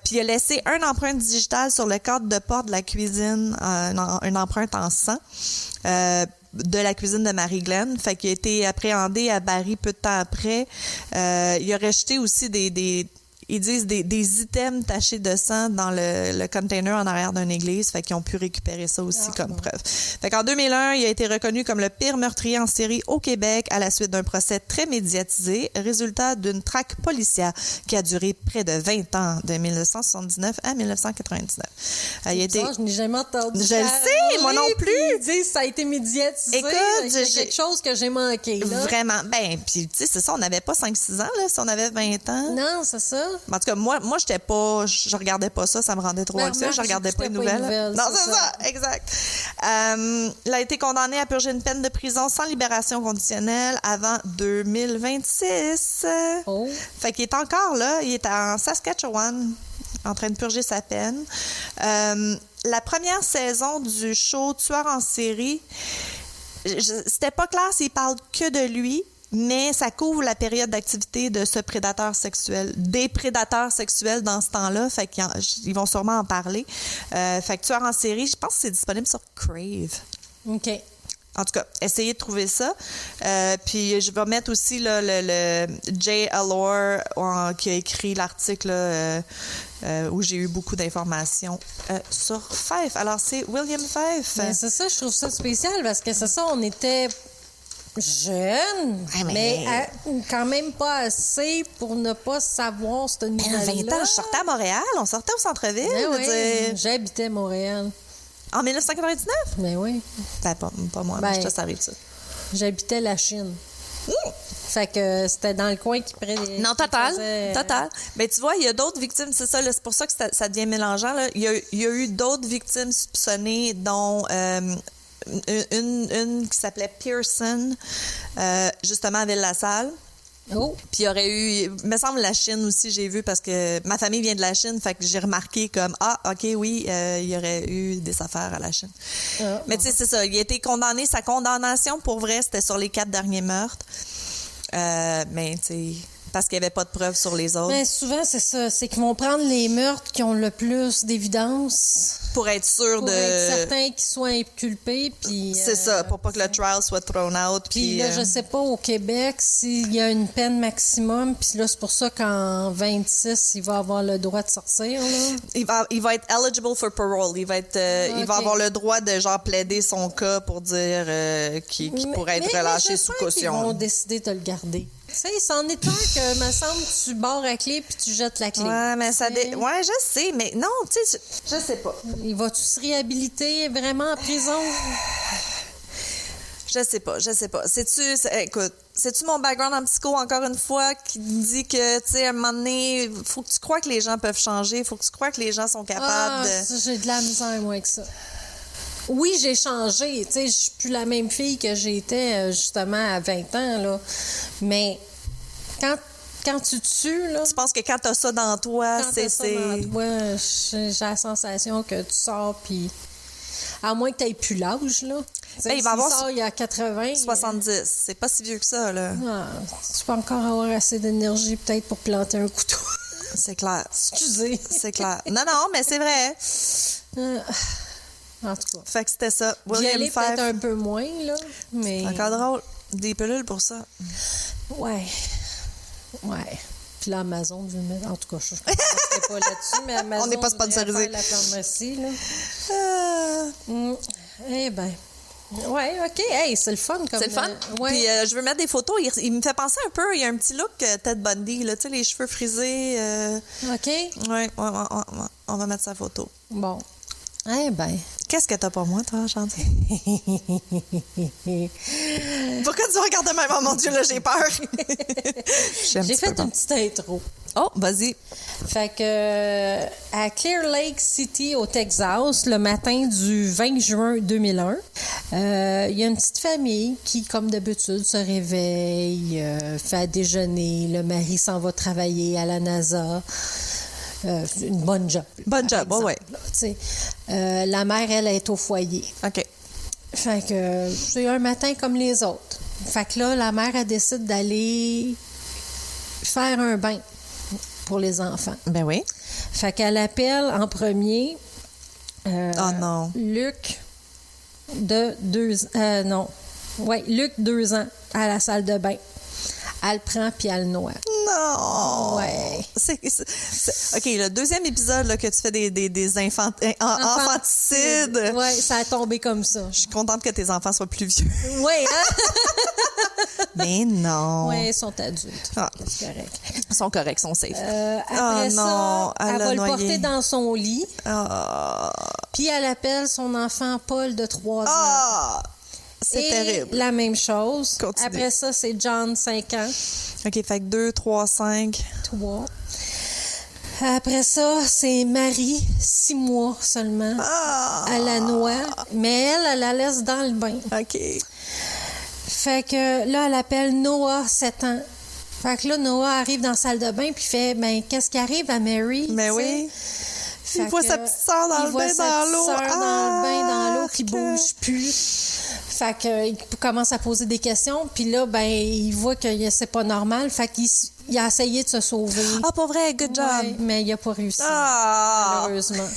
Speaker 1: Puis il a laissé une empreinte digitale sur le cadre de porte de la cuisine, une empreinte en sang. De la cuisine de Marie-Glenn. Fait qu'il a été appréhendé à Barrie peu de temps après. Il a rejeté aussi ils disent des items tachés de sang dans le container en arrière d'une église, fait qu'ils ont pu récupérer ça aussi comme preuve. Fait qu'en 2001, il a été reconnu comme le pire meurtrier en série au Québec à la suite d'un procès très médiatisé, résultat d'une traque policière qui a duré près de 20 ans, de 1979 à 1999.
Speaker 2: Je n'ai jamais entendu.
Speaker 1: Je le sais, moi non plus.
Speaker 2: Ils disent ça a été médiatisé.
Speaker 1: Écoute,
Speaker 2: c'est quelque chose que j'ai manqué. Là.
Speaker 1: Vraiment. Ben, puis tu sais, c'est ça, on n'avait pas 5-6 ans, là, si on avait 20 ans.
Speaker 2: Non, c'est ça.
Speaker 1: En tout cas, moi, je regardais pas ça me rendait trop anxieux, je regardais pas les nouvelles. Non, c'est ça, exact. Il a été condamné à purger une peine de prison sans libération conditionnelle avant 2026. Oh. Fait qu'il est encore là, il est en Saskatchewan, en train de purger sa peine. La première saison du show Tueur en série, c'était pas clair s'il parle que de lui, mais ça couvre la période d'activité de ce prédateur sexuel, des prédateurs sexuels dans ce temps-là, fait qu'ils vont sûrement en parler. Fait que Tueur en série, je pense que c'est disponible sur Crave.
Speaker 2: OK.
Speaker 1: En tout cas, essayez de trouver ça. Puis je vais mettre aussi là, le Jay Allor qui a écrit l'article où j'ai eu beaucoup d'informations sur Fife. Alors, c'est William Fife.
Speaker 2: Mais c'est ça, je trouve ça spécial parce que c'est ça, on était jeune, mais quand même pas assez pour ne pas savoir cette nouvelle-là.
Speaker 1: 20 ans, je sortais à Montréal, on sortait au centre-ville.
Speaker 2: J'habitais Montréal.
Speaker 1: En 1999?
Speaker 2: Ben oui.
Speaker 1: Ben, pas moi, mais ça arrive ça.
Speaker 2: J'habitais la Chine. Fait que c'était dans le coin qui prenait.
Speaker 1: Non, total. Mais tu vois, il y a d'autres victimes, c'est ça, là, c'est pour ça que ça devient mélangeant. Là. Il y a eu d'autres victimes soupçonnées, dont une qui s'appelait Pearson, justement à Ville-la-Salle.
Speaker 2: Oh.
Speaker 1: Puis il y aurait eu, il me semble, la Chine aussi, j'ai vu, parce que ma famille vient de la Chine, fait que j'ai remarqué comme, OK, oui, il y aurait eu des affaires à la Chine. Mais tu sais, c'est ça, il a été condamné, sa condamnation, pour vrai, c'était sur les 4 derniers meurtres. Mais tu sais, Parce qu'il n'y avait pas de preuves sur les autres.
Speaker 2: Mais souvent, c'est ça. C'est qu'ils vont prendre les meurtres qui ont le plus d'évidence.
Speaker 1: Pour être sûr
Speaker 2: pour être certain qu'ils soient inculpés. Puis,
Speaker 1: c'est ça, pour pas que le trial soit thrown out.
Speaker 2: Puis là, je sais pas, au Québec, s'il y a une peine maximum, puis là, c'est pour ça qu'en 26, il va avoir le droit de sortir. Là.
Speaker 1: Il va être eligible for parole. Il va avoir le droit de genre plaider son cas pour dire qu'il pourrait être relâché sous caution.
Speaker 2: Ils vont décider de le garder. Tu sais, c'en est un que, me semble, tu barres la clé puis tu jettes la clé.
Speaker 1: Ouais, mais ça... Ouais, je sais, mais non, tu sais, je sais pas.
Speaker 2: Il va-tu se réhabiliter vraiment en prison?
Speaker 1: Je sais pas. Écoute, c'est-tu mon background en psycho, encore une fois, qui dit que, tu sais, à un moment donné, faut que tu crois que les gens peuvent changer, faut que tu crois que les gens sont capables de...
Speaker 2: J'ai de la misère, moi, avec ça. Oui, j'ai changé. Tu sais, je suis plus la même fille que j'étais, justement, à 20 ans, là. Mais quand tu tues, là...
Speaker 1: Tu penses que quand t'as ça dans toi, c'est...
Speaker 2: J'ai la sensation que tu sors, puis... À moins que tu n'aies plus l'âge, là.
Speaker 1: Ben, il va avoir...
Speaker 2: sort, il y a 80...
Speaker 1: 70. C'est pas si vieux que ça, là.
Speaker 2: Non, tu peux encore avoir assez d'énergie, peut-être, pour planter un couteau.
Speaker 1: C'est clair.
Speaker 2: Excusez.
Speaker 1: C'est clair. Non, mais c'est vrai.
Speaker 2: En tout cas.
Speaker 1: Fait que c'était ça.
Speaker 2: J'y allais peut-être un peu moins, là, mais...
Speaker 1: C'est encore drôle. Des pilules pour ça.
Speaker 2: Ouais. Puis l'Amazon veut mettre... En tout cas, je ne pas là-dessus, mais Amazon...
Speaker 1: On n'est pas sponsorisé.
Speaker 2: La pharmacie, là. Eh bien... Ouais, OK. Hey, c'est le fun.
Speaker 1: C'est le fun.
Speaker 2: Ouais.
Speaker 1: Puis je veux mettre des photos. Il me fait penser un peu, il y a un petit look Ted Bundy, là, tu sais, les cheveux frisés.
Speaker 2: OK.
Speaker 1: Ouais, on va mettre sa photo.
Speaker 2: Bon. Eh bien...
Speaker 1: Qu'est-ce que t'as pour moi, toi, Chanty? Pourquoi tu regardes de même? Oh mon Dieu, là, j'ai peur.
Speaker 2: J'ai fait une petite intro.
Speaker 1: Oh, vas-y.
Speaker 2: Fait que à Clear Lake City, au Texas, le matin du 20 juin 2001, il y a une petite famille qui, comme d'habitude, se réveille, fait à déjeuner. Le mari s'en va travailler à la NASA. Une bonne job.
Speaker 1: Bonne job, oui.
Speaker 2: La mère, elle est au foyer.
Speaker 1: OK.
Speaker 2: Fait que c'est un matin comme les autres. Fait que là, la mère, elle décide d'aller faire un bain pour les enfants.
Speaker 1: Ben oui.
Speaker 2: Fait qu'elle appelle en premier
Speaker 1: oh non.
Speaker 2: Luc de 2 ans. Non. Oui, Luc, 2 ans, à la salle de bain. Elle le prend puis elle le noie.
Speaker 1: Non!
Speaker 2: Ouais.
Speaker 1: OK, le deuxième épisode là, que tu fais des infanticides.
Speaker 2: Oui, ça a tombé comme ça.
Speaker 1: Je suis contente que tes enfants soient plus vieux.
Speaker 2: Oui, hein?
Speaker 1: Mais non.
Speaker 2: Oui, ils sont adultes.
Speaker 1: Ah.
Speaker 2: C'est correct.
Speaker 1: Ils sont corrects, ils sont safe.
Speaker 2: Après ça, elle va le
Speaker 1: noyé.
Speaker 2: porter dans son lit.
Speaker 1: Ah.
Speaker 2: Puis elle appelle son enfant Paul de 3 ans.
Speaker 1: Ah! C'est
Speaker 2: Et
Speaker 1: terrible.
Speaker 2: la même chose.
Speaker 1: Continue.
Speaker 2: Après ça, c'est John, 5 ans.
Speaker 1: OK, fait que 2, 3, 5.
Speaker 2: 3. Après ça, c'est Marie, 6 mois seulement.
Speaker 1: Ah!
Speaker 2: Elle la noie, mais elle la laisse dans le bain.
Speaker 1: OK.
Speaker 2: Fait que là, elle appelle Noah, 7 ans. Fait que là, Noah arrive dans la salle de bain puis fait, ben qu'est-ce qui arrive à Mary?
Speaker 1: Mais oui. Il voit sa petite sœur dans le bain, dans l'eau.
Speaker 2: Il voit sa petite sœur dans le bain, dans l'eau, qui
Speaker 1: que...
Speaker 2: bouge plus. Fait que, il commence à poser des questions. Puis là, ben il voit que c'est pas normal. Fait qu'il a essayé de se sauver.
Speaker 1: Ah, pas vrai, good job.
Speaker 2: Ouais, mais il a pas réussi, malheureusement.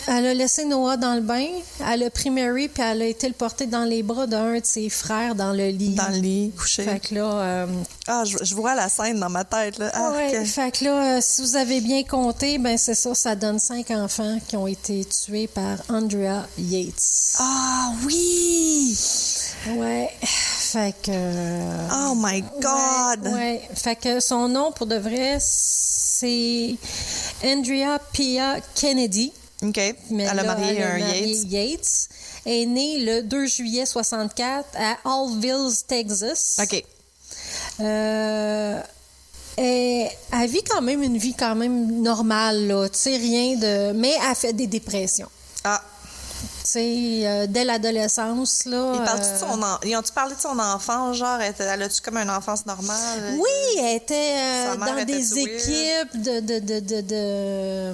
Speaker 2: Elle a laissé Noah dans le bain, elle a pris Mary, puis elle a été le porter dans les bras d'un de ses frères dans le lit.
Speaker 1: Dans le lit, couché.
Speaker 2: Fait que là...
Speaker 1: je vois la scène dans ma tête, là.
Speaker 2: Ouais, fait que là, si vous avez bien compté, ben c'est ça donne 5 enfants qui ont été tués par Andrea Yates.
Speaker 1: Ah, oui!
Speaker 2: Ouais, fait que...
Speaker 1: Oh my God!
Speaker 2: Ouais, fait que son nom, pour de vrai, c'est Andrea Pia Kennedy.
Speaker 1: OK.
Speaker 2: Mais
Speaker 1: elle a marié un
Speaker 2: Yates.
Speaker 1: Yates.
Speaker 2: Est née le 2 juillet 64 à Allville, Texas.
Speaker 1: OK.
Speaker 2: Elle vit quand même une vie quand même normale, là. Tu sais, rien de... Mais elle fait des dépressions.
Speaker 1: Ah.
Speaker 2: Tu sais, dès l'adolescence, là...
Speaker 1: Ils ont-tu parlé de son enfance, genre, elle a-tu comme une enfance normale?
Speaker 2: Oui, elle était dans des équipes
Speaker 1: de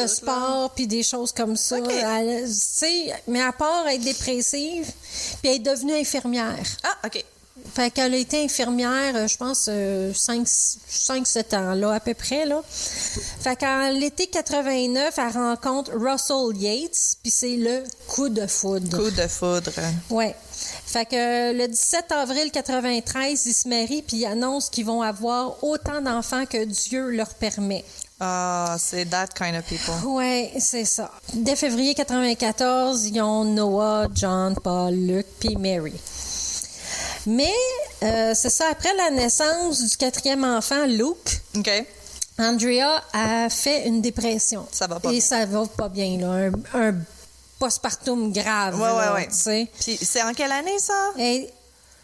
Speaker 2: sport, puis des choses comme ça.
Speaker 1: Okay.
Speaker 2: Tu sais, mais à part être dépressive, puis elle est devenue infirmière.
Speaker 1: Ah, OK.
Speaker 2: Fait qu'elle a été infirmière, je pense, 5-7 ans, là, à peu près, là. Fait qu'en l'été 89, elle rencontre Russell Yates, puis c'est le coup de foudre.
Speaker 1: Coup de foudre.
Speaker 2: Ouais. Fait que le 17 avril 93, ils se marient, puis ils annoncent qu'ils vont avoir autant d'enfants que Dieu leur permet.
Speaker 1: Ah, c'est that kind of people.
Speaker 2: Oui, c'est ça. Dès février 94, ils ont Noah, John, Paul, Luke, puis Mary. Mais, c'est ça, après la naissance du 4e enfant, Luke,
Speaker 1: OK.
Speaker 2: Andrea a fait une dépression.
Speaker 1: Ça va pas
Speaker 2: Et
Speaker 1: bien.
Speaker 2: ça va pas bien, là. Un postpartum grave, là,
Speaker 1: Ouais.
Speaker 2: tu sais.
Speaker 1: Puis c'est en quelle année, ça?
Speaker 2: Et,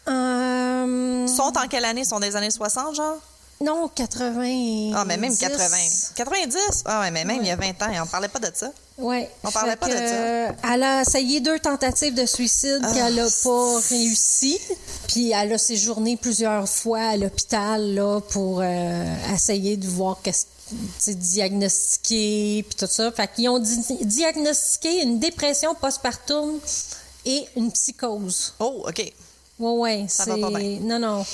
Speaker 1: Sont en quelle année? Sont des années 60, genre?
Speaker 2: non, 80.
Speaker 1: Ah, mais même 80. 90? Ah, ouais, mais même il y a 20 ans, on parlait pas de ça.
Speaker 2: Oui.
Speaker 1: On parlait pas de ça.
Speaker 2: Elle a essayé 2 tentatives de suicide qu'elle n'a pas réussi. Puis elle a séjourné plusieurs fois à l'hôpital là, pour essayer de voir diagnostiquer puis tout ça. Fait qu'ils ont diagnostiqué une dépression postpartum et une psychose.
Speaker 1: Oh, OK.
Speaker 2: Oui.
Speaker 1: Ça va pas bien.
Speaker 2: Non.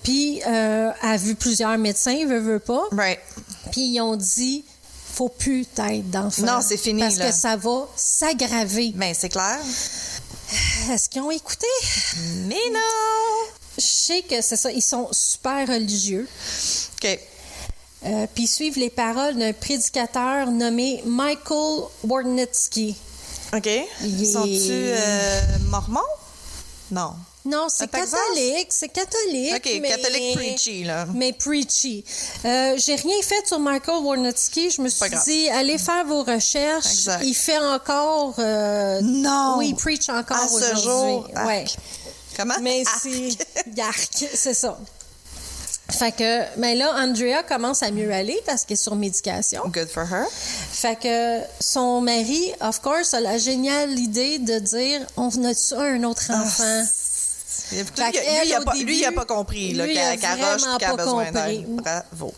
Speaker 2: Puis elle a vu plusieurs médecins, veut pas.
Speaker 1: Right.
Speaker 2: Puis ils ont dit, faut plus t'être d'enfant.
Speaker 1: Non, c'est fini,
Speaker 2: parce
Speaker 1: là.
Speaker 2: que ça va s'aggraver.
Speaker 1: Ben, c'est clair.
Speaker 2: Est-ce qu'ils ont écouté?
Speaker 1: Mais non!
Speaker 2: Je sais que c'est ça. Ils sont super religieux.
Speaker 1: OK.
Speaker 2: Puis ils suivent les paroles d'un prédicateur nommé Michael Warnetsky.
Speaker 1: OK. Sont-tu mormons? Non.
Speaker 2: Non, c'est
Speaker 1: Texas?
Speaker 2: catholique. C'est catholique.
Speaker 1: OK,
Speaker 2: mais...
Speaker 1: catholique preachy, là.
Speaker 2: Mais preachy. J'ai rien fait sur Michael Warnetsky. Je me suis dit, allez faire vos recherches.
Speaker 1: Exact.
Speaker 2: Il fait encore...
Speaker 1: Non!
Speaker 2: Oui, il preach encore
Speaker 1: À
Speaker 2: aujourd'hui.
Speaker 1: ce jour?
Speaker 2: Ouais.
Speaker 1: Comment?
Speaker 2: Mais c'est... Yark, c'est ça. Fait que, mais là, Andrea commence à mieux aller parce qu'elle est sur médication.
Speaker 1: Good for her.
Speaker 2: Fait que son mari, of course, a la géniale idée de dire, on a-tu un autre enfant?
Speaker 1: Lui, il n'a pas compris là,
Speaker 2: lui, il a
Speaker 1: qu'elle roche
Speaker 2: vraiment
Speaker 1: qu'elle a
Speaker 2: pas
Speaker 1: besoin
Speaker 2: compris.
Speaker 1: d'aide. Bravo.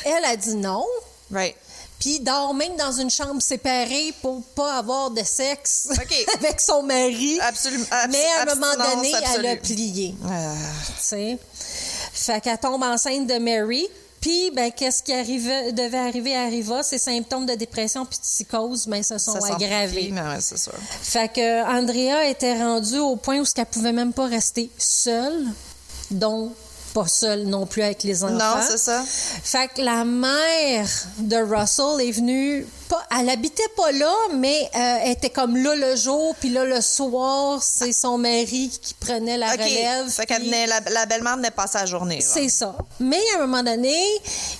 Speaker 2: Elle a dit non.
Speaker 1: Right.
Speaker 2: Puis dort même dans une chambre séparée pour pas avoir de sexe
Speaker 1: OK.
Speaker 2: avec son mari.
Speaker 1: Absolument.
Speaker 2: Mais à un moment
Speaker 1: Abstinence
Speaker 2: donné,
Speaker 1: absolue.
Speaker 2: elle a plié. Tu sais. Fait qu'elle tombe enceinte de Mary. Puis, ben, qu'est-ce qui devait arriver arriva. Ses symptômes de dépression puis de psychose, ben, se sont aggravés.
Speaker 1: Mais ouais, c'est sûr.
Speaker 2: Fait que Andrea était rendue au point où elle pouvait même pas rester seule, donc pas seule non plus avec les enfants.
Speaker 1: Non, c'est ça.
Speaker 2: Fait que la mère de Russell est venue, elle habitait pas là, mais elle était comme là le jour, puis là le soir, c'est son mari qui prenait la relève.
Speaker 1: Fait qu'elle venait, la belle-mère venait passer la journée. Là.
Speaker 2: C'est ça. Mais à un moment donné,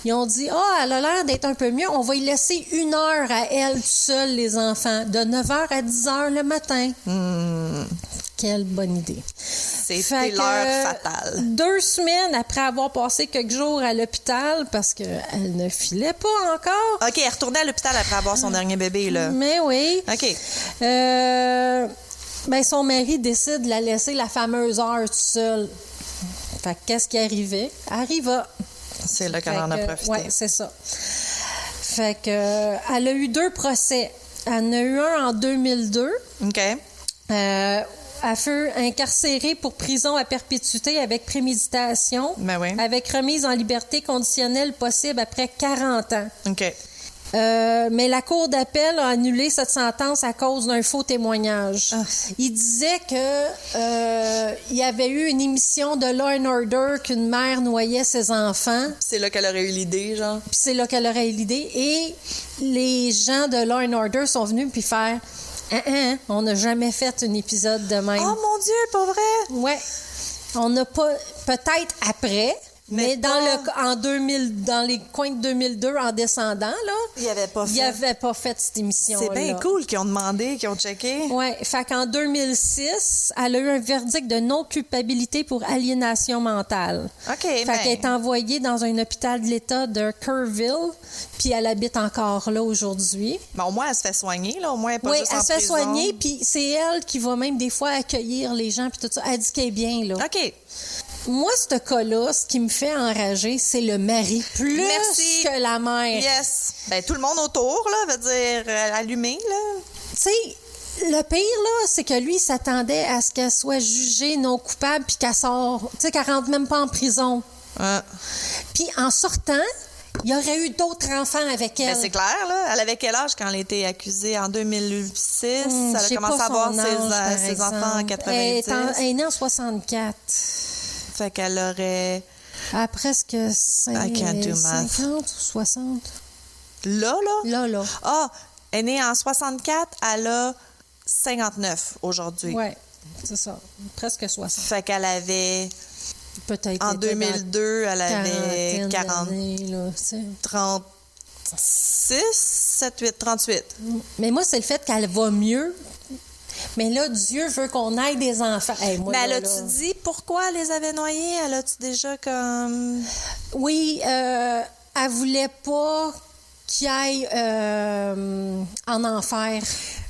Speaker 2: ils ont dit, elle a l'air d'être un peu mieux, on va y laisser 1 heure à elle seule, les enfants, de 9h à 10h le matin. Quelle bonne idée.
Speaker 1: C'était l'heure fatale.
Speaker 2: 2 semaines après avoir passé quelques jours à l'hôpital, parce qu'elle ne filait pas encore.
Speaker 1: OK, elle retournait à l'hôpital après avoir son dernier bébé, là.
Speaker 2: Mais oui.
Speaker 1: OK.
Speaker 2: Ben, son mari décide de la laisser la fameuse heure toute seule. Fait que qu'est-ce qui arrivait? Arriva.
Speaker 1: C'est là qu'elle en a profité.
Speaker 2: Oui, c'est ça. Fait que, elle a eu 2 procès. Elle en a eu un en 2002.
Speaker 1: OK.
Speaker 2: Elle fut incarcérée pour prison à perpétuité avec préméditation,
Speaker 1: Ben oui.
Speaker 2: avec remise en liberté conditionnelle possible après 40 ans.
Speaker 1: OK.
Speaker 2: Mais la Cour d'appel a annulé cette sentence à cause d'un faux témoignage. Il disait que il y avait eu une émission de Law & Order qu'une mère noyait ses enfants.
Speaker 1: C'est là qu'elle aurait eu l'idée, genre.
Speaker 2: Puis c'est là qu'elle aurait eu l'idée. Et les gens de Law & Order sont venus puis faire... on n'a jamais fait un épisode de même.
Speaker 1: Oh mon Dieu, pas vrai?
Speaker 2: Ouais. On n'a pas... Peut-être après... Mais dans les coins de 2002, en descendant, là,
Speaker 1: il n'avait
Speaker 2: pas fait cette émission-là.
Speaker 1: C'est bien cool qu'ils ont demandé, qu'ils ont checké.
Speaker 2: Oui. Fait qu'en 2006, elle a eu un verdict de non-culpabilité pour aliénation mentale.
Speaker 1: OK,
Speaker 2: Fait qu'elle est envoyée dans un hôpital de l'État de Kerrville, puis elle habite encore là aujourd'hui.
Speaker 1: Mais au moins, elle se fait soigner, là. Au moins, elle n'est pas juste en prison.
Speaker 2: Oui, elle se fait soigner, puis c'est elle qui va même des fois accueillir les gens, puis tout ça. Elle dit qu'elle est bien, là.
Speaker 1: OK.
Speaker 2: Moi, ce cas-là, ce qui me fait enrager, c'est le mari plus que la mère.
Speaker 1: Yes. Ben, tout le monde autour, là, veut dire allumé, là.
Speaker 2: Tu sais, Le pire, là, c'est que lui, il s'attendait à ce qu'elle soit jugée non coupable puis qu'elle sort, tu sais, qu'elle rentre même pas en prison. Puis en sortant, il y aurait eu d'autres enfants avec elle.
Speaker 1: Ben, c'est clair, là. Elle avait quel âge quand elle a été accusée? En 2006? Elle a commencé à avoir ses enfants en 90?
Speaker 2: Elle est née en 64.
Speaker 1: Fait qu'elle aurait...
Speaker 2: À presque 50 ou 60.
Speaker 1: Là?
Speaker 2: Là.
Speaker 1: Ah, elle est née en 64, elle a 59 aujourd'hui.
Speaker 2: Oui, c'est ça. Presque 60.
Speaker 1: Fait qu'elle avait...
Speaker 2: Peut-être.
Speaker 1: En 2002, elle avait 40...
Speaker 2: Années, là,
Speaker 1: 36, 7, 8, 38.
Speaker 2: Mais moi, c'est le fait qu'elle va mieux. Mais là, Dieu veut qu'on aille des enfants. Hey, moi,
Speaker 1: mais elle a-tu dit pourquoi elle les avait noyés? Elle a-tu déjà comme...
Speaker 2: Oui, elle voulait pas qu'ils aillent en enfer.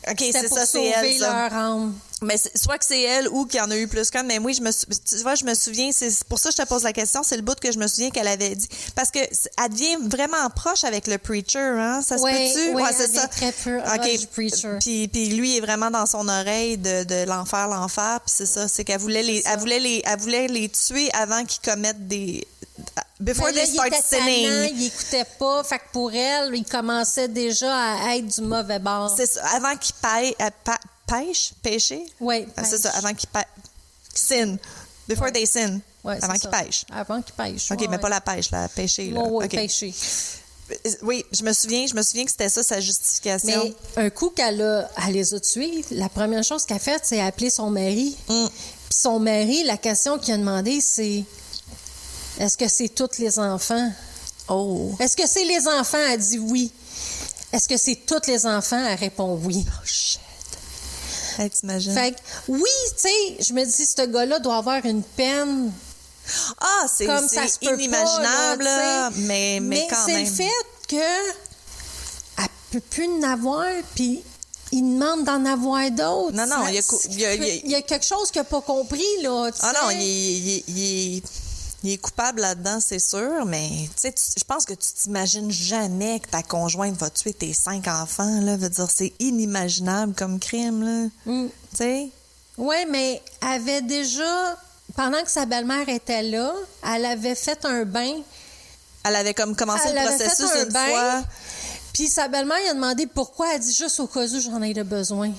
Speaker 1: OK,
Speaker 2: C'était
Speaker 1: c'est
Speaker 2: pour
Speaker 1: ça, c'est
Speaker 2: sauver
Speaker 1: elle, ça.
Speaker 2: leur âme.
Speaker 1: Mais soit que c'est elle ou qu'il y en a eu plus qu'un. Mais oui, tu vois, je me souviens, c'est pour ça que je te pose la question, c'est le bout que je me souviens qu'elle avait dit. Parce que elle devient vraiment proche avec le preacher, hein? Ça se peut-tu?
Speaker 2: Oui,
Speaker 1: c'est ça.
Speaker 2: très peu du preacher.
Speaker 1: Puis lui est vraiment dans son oreille de l'enfer, puis c'est ça. C'est qu'elle voulait elle voulait les tuer avant qu'ils commettent des... Before
Speaker 2: Mais là,
Speaker 1: they start
Speaker 2: il était
Speaker 1: sinning.
Speaker 2: tannant, il écoutait pas. Fait que pour elle, il commençait déjà à être du mauvais bord.
Speaker 1: C'est ça. Avant qu'ils pêcher?
Speaker 2: Oui,
Speaker 1: c'est ça. Avant qu'ils sin. Before they sin.
Speaker 2: Ouais,
Speaker 1: avant qu'ils pêchent.
Speaker 2: Avant qu'ils pêchent.
Speaker 1: OK, mais pas la pêche, la pêcher. Là.
Speaker 2: Oui,
Speaker 1: okay.
Speaker 2: pêcher.
Speaker 1: Oui, je me souviens que c'était ça, sa justification.
Speaker 2: Mais un coup elle les a tués, la première chose qu'elle a faite, c'est appeler son mari. Puis son mari, la question qu'il a demandé, c'est est-ce que c'est tous les enfants?
Speaker 1: Oh.
Speaker 2: Est-ce que c'est les enfants? Elle dit oui. Est-ce que c'est tous les enfants? Elle répond oui.
Speaker 1: Oh, shit. Hey, t'imagines?
Speaker 2: Fait que, oui, tu sais, je me dis, ce gars-là doit avoir une peine.
Speaker 1: Ah, c'est inimaginable,
Speaker 2: pas, là,
Speaker 1: mais quand même.
Speaker 2: Mais c'est le fait que elle peut plus en avoir, puis il demande d'en avoir d'autres.
Speaker 1: Non,
Speaker 2: il y a quelque chose qu'il n'a pas compris, là.
Speaker 1: Ah non, il est coupable là-dedans, c'est sûr, mais tu sais, je pense que tu t'imagines jamais que ta conjointe va tuer tes 5 enfants, là. Veut dire, c'est inimaginable comme crime, là. Tu sais?
Speaker 2: Oui, mais elle avait déjà, pendant que sa belle-mère était là, elle avait fait un bain.
Speaker 1: Elle avait comme commencé le processus une fois.
Speaker 2: Puis sa belle-mère, il a demandé pourquoi. Elle dit juste au cas où j'en ai besoin.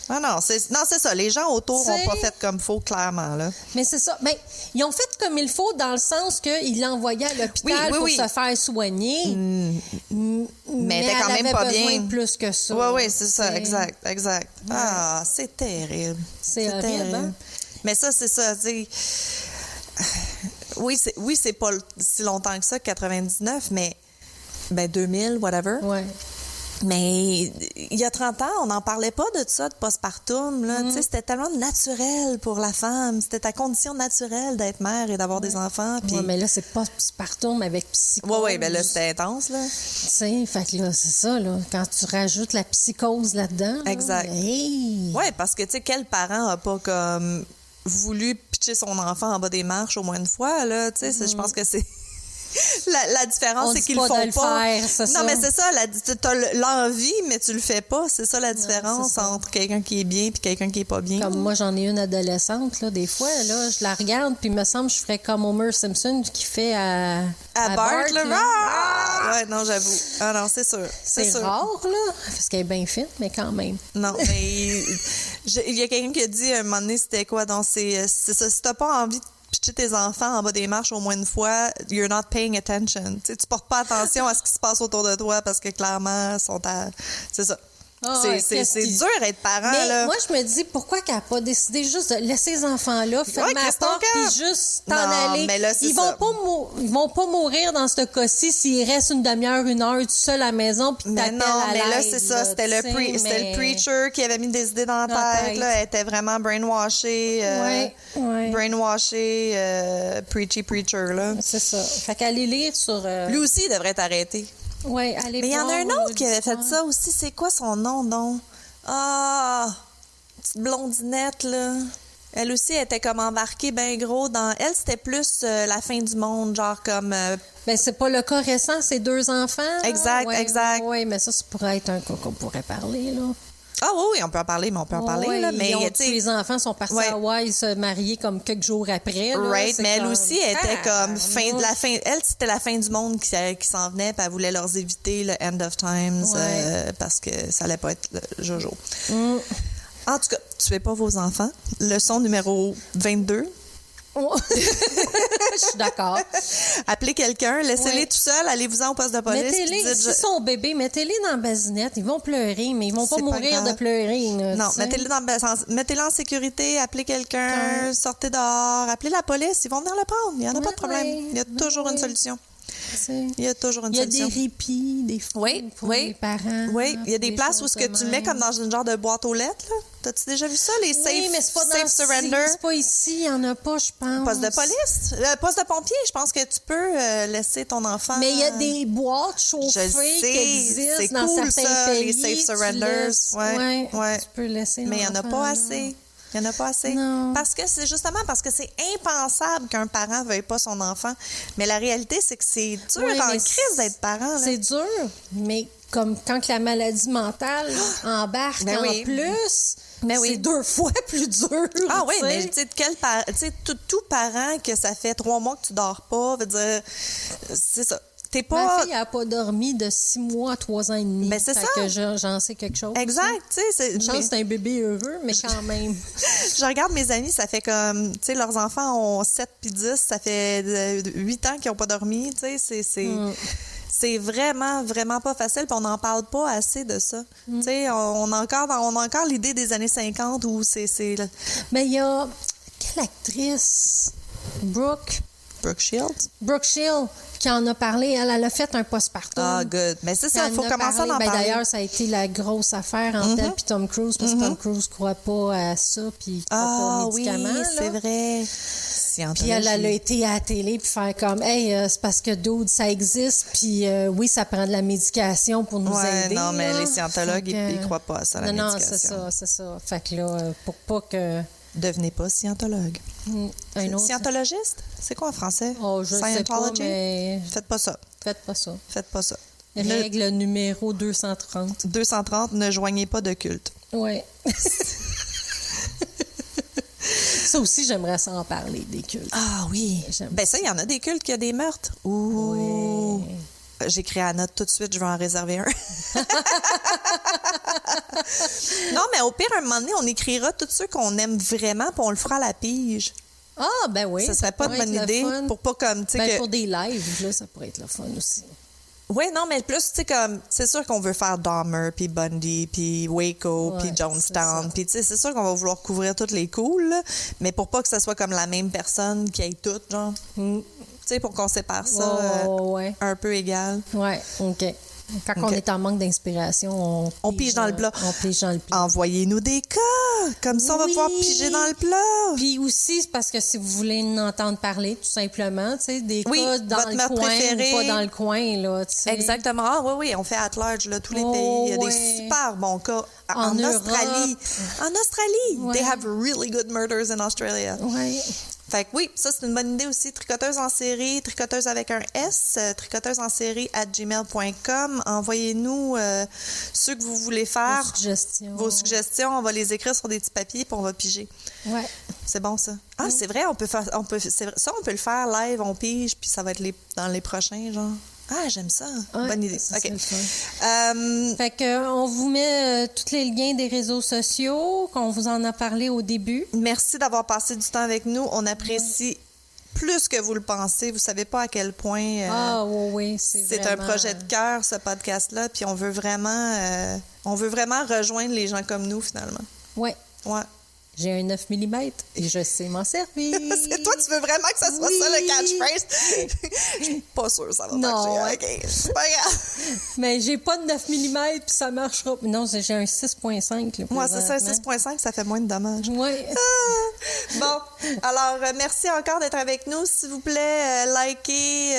Speaker 1: Ah non, c'est ça. Les gens autour n'ont pas fait comme faut, clairement, là.
Speaker 2: Mais c'est ça. Bien, ils ont fait comme il faut dans le sens qu'ils l'envoyaient à l'hôpital pour se faire soigner. Mais elle était quand même pas bien. Plus que ça.
Speaker 1: Oui, c'est ça. Exact. Ouais. Ah, c'est terrible.
Speaker 2: C'est horrible, hein?
Speaker 1: Mais ça, c'est ça. Oui, c'est pas si longtemps que ça, 99, mais 2000, whatever.
Speaker 2: Ouais.
Speaker 1: Mais il y a 30 ans, on n'en parlait pas de ça, de postpartum. Là. C'était tellement naturel pour la femme. C'était ta condition naturelle d'être mère et d'avoir des enfants. Puis...
Speaker 2: Oui, mais là, c'est postpartum avec psychose.
Speaker 1: Oui, bien là, c'était intense. Là.
Speaker 2: Tu sais, fait que là, c'est ça. Là, quand tu rajoutes la psychose là-dedans.
Speaker 1: Exact.
Speaker 2: Hey.
Speaker 1: Oui, parce que, tu sais, quel parent n'a pas comme voulu pitcher son enfant en bas des marches au moins une fois? Là, tu sais, je pense que c'est... La différence, c'est qu'ils le font pas. Non, mais c'est ça. Tu as l'envie, mais tu le fais pas. C'est ça la différence entre quelqu'un qui est bien et quelqu'un qui est pas bien.
Speaker 2: Comme moi, j'en ai une adolescente, là, des fois, là, je la regarde, puis il me semble que je ferais comme Homer Simpson qui fait à
Speaker 1: Bart. Ouais, non, j'avoue. Ah non, c'est sûr.
Speaker 2: C'est rare, là, parce qu'elle est bien fine, mais quand même.
Speaker 1: Non, mais il y a quelqu'un qui a dit à un moment donné, c'était quoi? Donc, c'est ça. Si t'as pas envie de pitcher tes enfants en bas des marches au moins une fois, you're not paying attention. Tu portes pas attention à ce qui se passe autour de toi parce que clairement, c'est ça. C'est dur d'être parent.
Speaker 2: Mais
Speaker 1: là.
Speaker 2: moi, je me dis, pourquoi qu'elle n'a pas décidé juste de laisser les enfants là, fermer la porte, puis juste t'en aller?
Speaker 1: Mais là,
Speaker 2: ils vont pas mourir dans ce cas-ci s'ils restent une demi-heure, une heure tout seul à la maison, puis t'appelles à l'aide.
Speaker 1: Mais là, c'est ça. C'était le preacher qui avait mis des idées dans la tête. Là. Elle était vraiment brainwashée. Brainwashée, preacher. Là.
Speaker 2: C'est ça. Fait qu'aller lire sur...
Speaker 1: Lui aussi, il devrait être arrêté.
Speaker 2: Oui, allez.
Speaker 1: Mais il y en a un autre qui avait fait ça aussi. C'est quoi son nom, donc? Ah! Petite blondinette, là. Elle aussi était comme embarquée bien gros dans... Elle, c'était plus la fin du monde, genre comme...
Speaker 2: Ben, c'est pas le cas récent, c'est 2 enfants.
Speaker 1: Exact.
Speaker 2: Oui, mais ça pourrait être un cas qu'on pourrait parler, là.
Speaker 1: Ah oui, on peut en parler, mais on peut en parler.
Speaker 2: Ouais,
Speaker 1: Là, mais
Speaker 2: les enfants sont partis à Hawaï se marier comme quelques jours après. Là,
Speaker 1: right, mais elle
Speaker 2: comme...
Speaker 1: aussi était comme elle, c'était la fin du monde qui s'en venait, puis elle voulait leur éviter le end of times parce que ça allait pas être le jojo. En tout cas, tuez pas vos enfants. Leçon numéro 22.
Speaker 2: Je suis d'accord.
Speaker 1: Appelez quelqu'un, laissez-les tout seuls, allez-vous-en au poste de police.
Speaker 2: Si sont bébés, mettez-les dans la basinette. Ils vont pleurer, mais ils vont pas mourir de pleurer. Là,
Speaker 1: non, mettez-les en sécurité, appelez quelqu'un, sortez dehors, appelez la police, ils vont venir le prendre. Il n'y en a pas de problème. Il y a toujours une solution. Il y a toujours une solution.
Speaker 2: Il y a des répits, des fois, pour les parents.
Speaker 1: Oui, il y a des places où tu le mets comme dans une genre de boîte aux lettres. T'as-tu déjà vu ça, les safe surrender?
Speaker 2: C'est pas ici, il n'y en a pas, je pense.
Speaker 1: Poste de police? Poste de pompier, je pense que tu peux laisser ton enfant...
Speaker 2: Mais il y a des boîtes chauffées qui existent dans certains pays.
Speaker 1: Les safe surrenders. Ouais.
Speaker 2: Tu peux laisser
Speaker 1: mais il n'y en a pas assez. Il n'y en a pas assez.
Speaker 2: Non.
Speaker 1: Parce que c'est impensable qu'un parent ne veuille pas son enfant. Mais la réalité, c'est que c'est dur en crise d'être parent. Là.
Speaker 2: C'est dur, mais comme quand la maladie mentale embarque plus, c'est 2 fois plus dur.
Speaker 1: Ah oui, mais tu sais, tout parent que ça fait 3 mois que tu dors pas, veut dire, c'est ça.
Speaker 2: Ma fille n'a pas dormi de 6 mois à 3 ans et demi.
Speaker 1: Ben, c'est ça.
Speaker 2: Que j'en sais quelque chose.
Speaker 1: Exact.
Speaker 2: Une chance, c'est un bébé heureux, mais quand même.
Speaker 1: Je regarde mes amis, ça fait comme, tu sais, leurs enfants ont 7 puis 10, ça fait 8 ans qu'ils n'ont pas dormi, tu sais, c'est vraiment, vraiment pas facile, puis on n'en parle pas assez de ça. Tu sais, on a encore l'idée des années 50 où c'est...
Speaker 2: Mais il y a... Quelle actrice? Brooke Shields, qui en a parlé. Elle a fait un postpartum.
Speaker 1: Ah, good. Mais c'est ça, il faut commencer à en parler.
Speaker 2: D'ailleurs, ça a été la grosse affaire entre elle et Tom Cruise, parce que Tom Cruise ne croit pas à ça, puis il croit pas aux médicaments.
Speaker 1: Oui, c'est vrai.
Speaker 2: Puis elle a été à la télé, puis faire comme, hey, c'est parce que dude, ça existe, puis oui, ça prend de la médication pour nous aider.
Speaker 1: Non, mais les scientologues, ils ne croient pas à ça, la médication.
Speaker 2: Non, c'est ça. Fait que là, pour pas que...
Speaker 1: Devenez pas scientologue. Scientologiste? C'est quoi en français?
Speaker 2: Oh, je sais pas, mais...
Speaker 1: Faites pas ça. Faites pas ça.
Speaker 2: Règle numéro 230.
Speaker 1: 230, ne joignez pas de culte.
Speaker 2: Oui. Ça aussi, j'aimerais ça en parler, des cultes.
Speaker 1: Ah oui. Ben ça, il y en a des cultes qui a des meurtres. Ouh. Oui. J'écris à la note tout de suite, je vais en réserver un. Non, mais au pire, un moment donné, on écrira tous ceux qu'on aime vraiment, puis on le fera à la pige.
Speaker 2: Ah, ben oui.
Speaker 1: Ça serait pas une bonne idée pour pas comme, tu sais,
Speaker 2: pour des lives, là, ça pourrait être le fun aussi.
Speaker 1: Oui, non, mais plus, tu sais, comme, c'est sûr qu'on veut faire Dahmer, puis Bundy, puis Waco, puis Jonestown, puis tu sais, c'est sûr qu'on va vouloir couvrir toutes les cools, là, mais pour pas que ça soit comme la même personne qui aille toutes, genre. Tu sais, pour qu'on sépare ça un peu égal.
Speaker 2: Oui, OK. Quand on est en manque d'inspiration,
Speaker 1: on pige dans le plat.
Speaker 2: On pige dans le plat.
Speaker 1: Envoyez-nous des cas. Comme ça, on va pouvoir piger dans le plat.
Speaker 2: Puis aussi, c'est parce que si vous voulez en entendre parler, tout simplement, tu sais, des cas dans le coin ou pas dans le coin, là, tu sais.
Speaker 1: Exactement. Ah oui, on fait at large, là, tous les pays. Il y a des super bons cas. En Australie. En Australie. They have really good murders in Australia.
Speaker 2: Oui.
Speaker 1: Fait que oui, ça, c'est une bonne idée aussi. Tricoteuse en série, tricoteuse avec un S, tricoteusesensérie@gmail.com. Envoyez-nous ceux que vous voulez faire. Vos suggestions. On va les écrire sur des petits papiers puis on va piger.
Speaker 2: Ouais.
Speaker 1: C'est bon, ça. Ah, c'est vrai, on peut le faire live, on pige, puis ça va être dans les prochains, genre. Ah, j'aime ça.
Speaker 2: Ouais,
Speaker 1: bonne idée. OK.
Speaker 2: Fait que on vous met tous les liens des réseaux sociaux, qu'on vous en a parlé au début.
Speaker 1: Merci d'avoir passé du temps avec nous. On apprécie plus que vous le pensez. Vous savez pas à quel point
Speaker 2: oui,
Speaker 1: c'est un projet de cœur, ce podcast-là. Puis on veut vraiment rejoindre les gens comme nous, finalement.
Speaker 2: Oui.
Speaker 1: Ouais.
Speaker 2: J'ai un 9 mm et je sais m'en servir.
Speaker 1: Toi, tu veux vraiment que ça soit ça le catchphrase? Je suis pas sûre que ça va marcher. OK, c'est pas grave.
Speaker 2: Mais j'ai pas de 9 mm puis ça marchera. Non, j'ai un 6.5.
Speaker 1: Moi, c'est ça, un 6.5, ça fait moins de dommages.
Speaker 2: Oui.
Speaker 1: Bon, alors, merci encore d'être avec nous. S'il vous plaît, likez,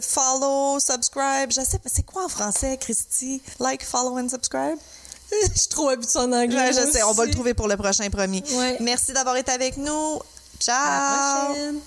Speaker 1: follow, subscribe. Je sais pas, c'est quoi en français, Christy? Like, follow and subscribe?
Speaker 2: Je suis trop habituée en anglais.
Speaker 1: Ouais, je sais, on va le trouver pour le prochain, promis.
Speaker 2: Ouais.
Speaker 1: Merci d'avoir été avec nous. Ciao!
Speaker 2: À la prochaine.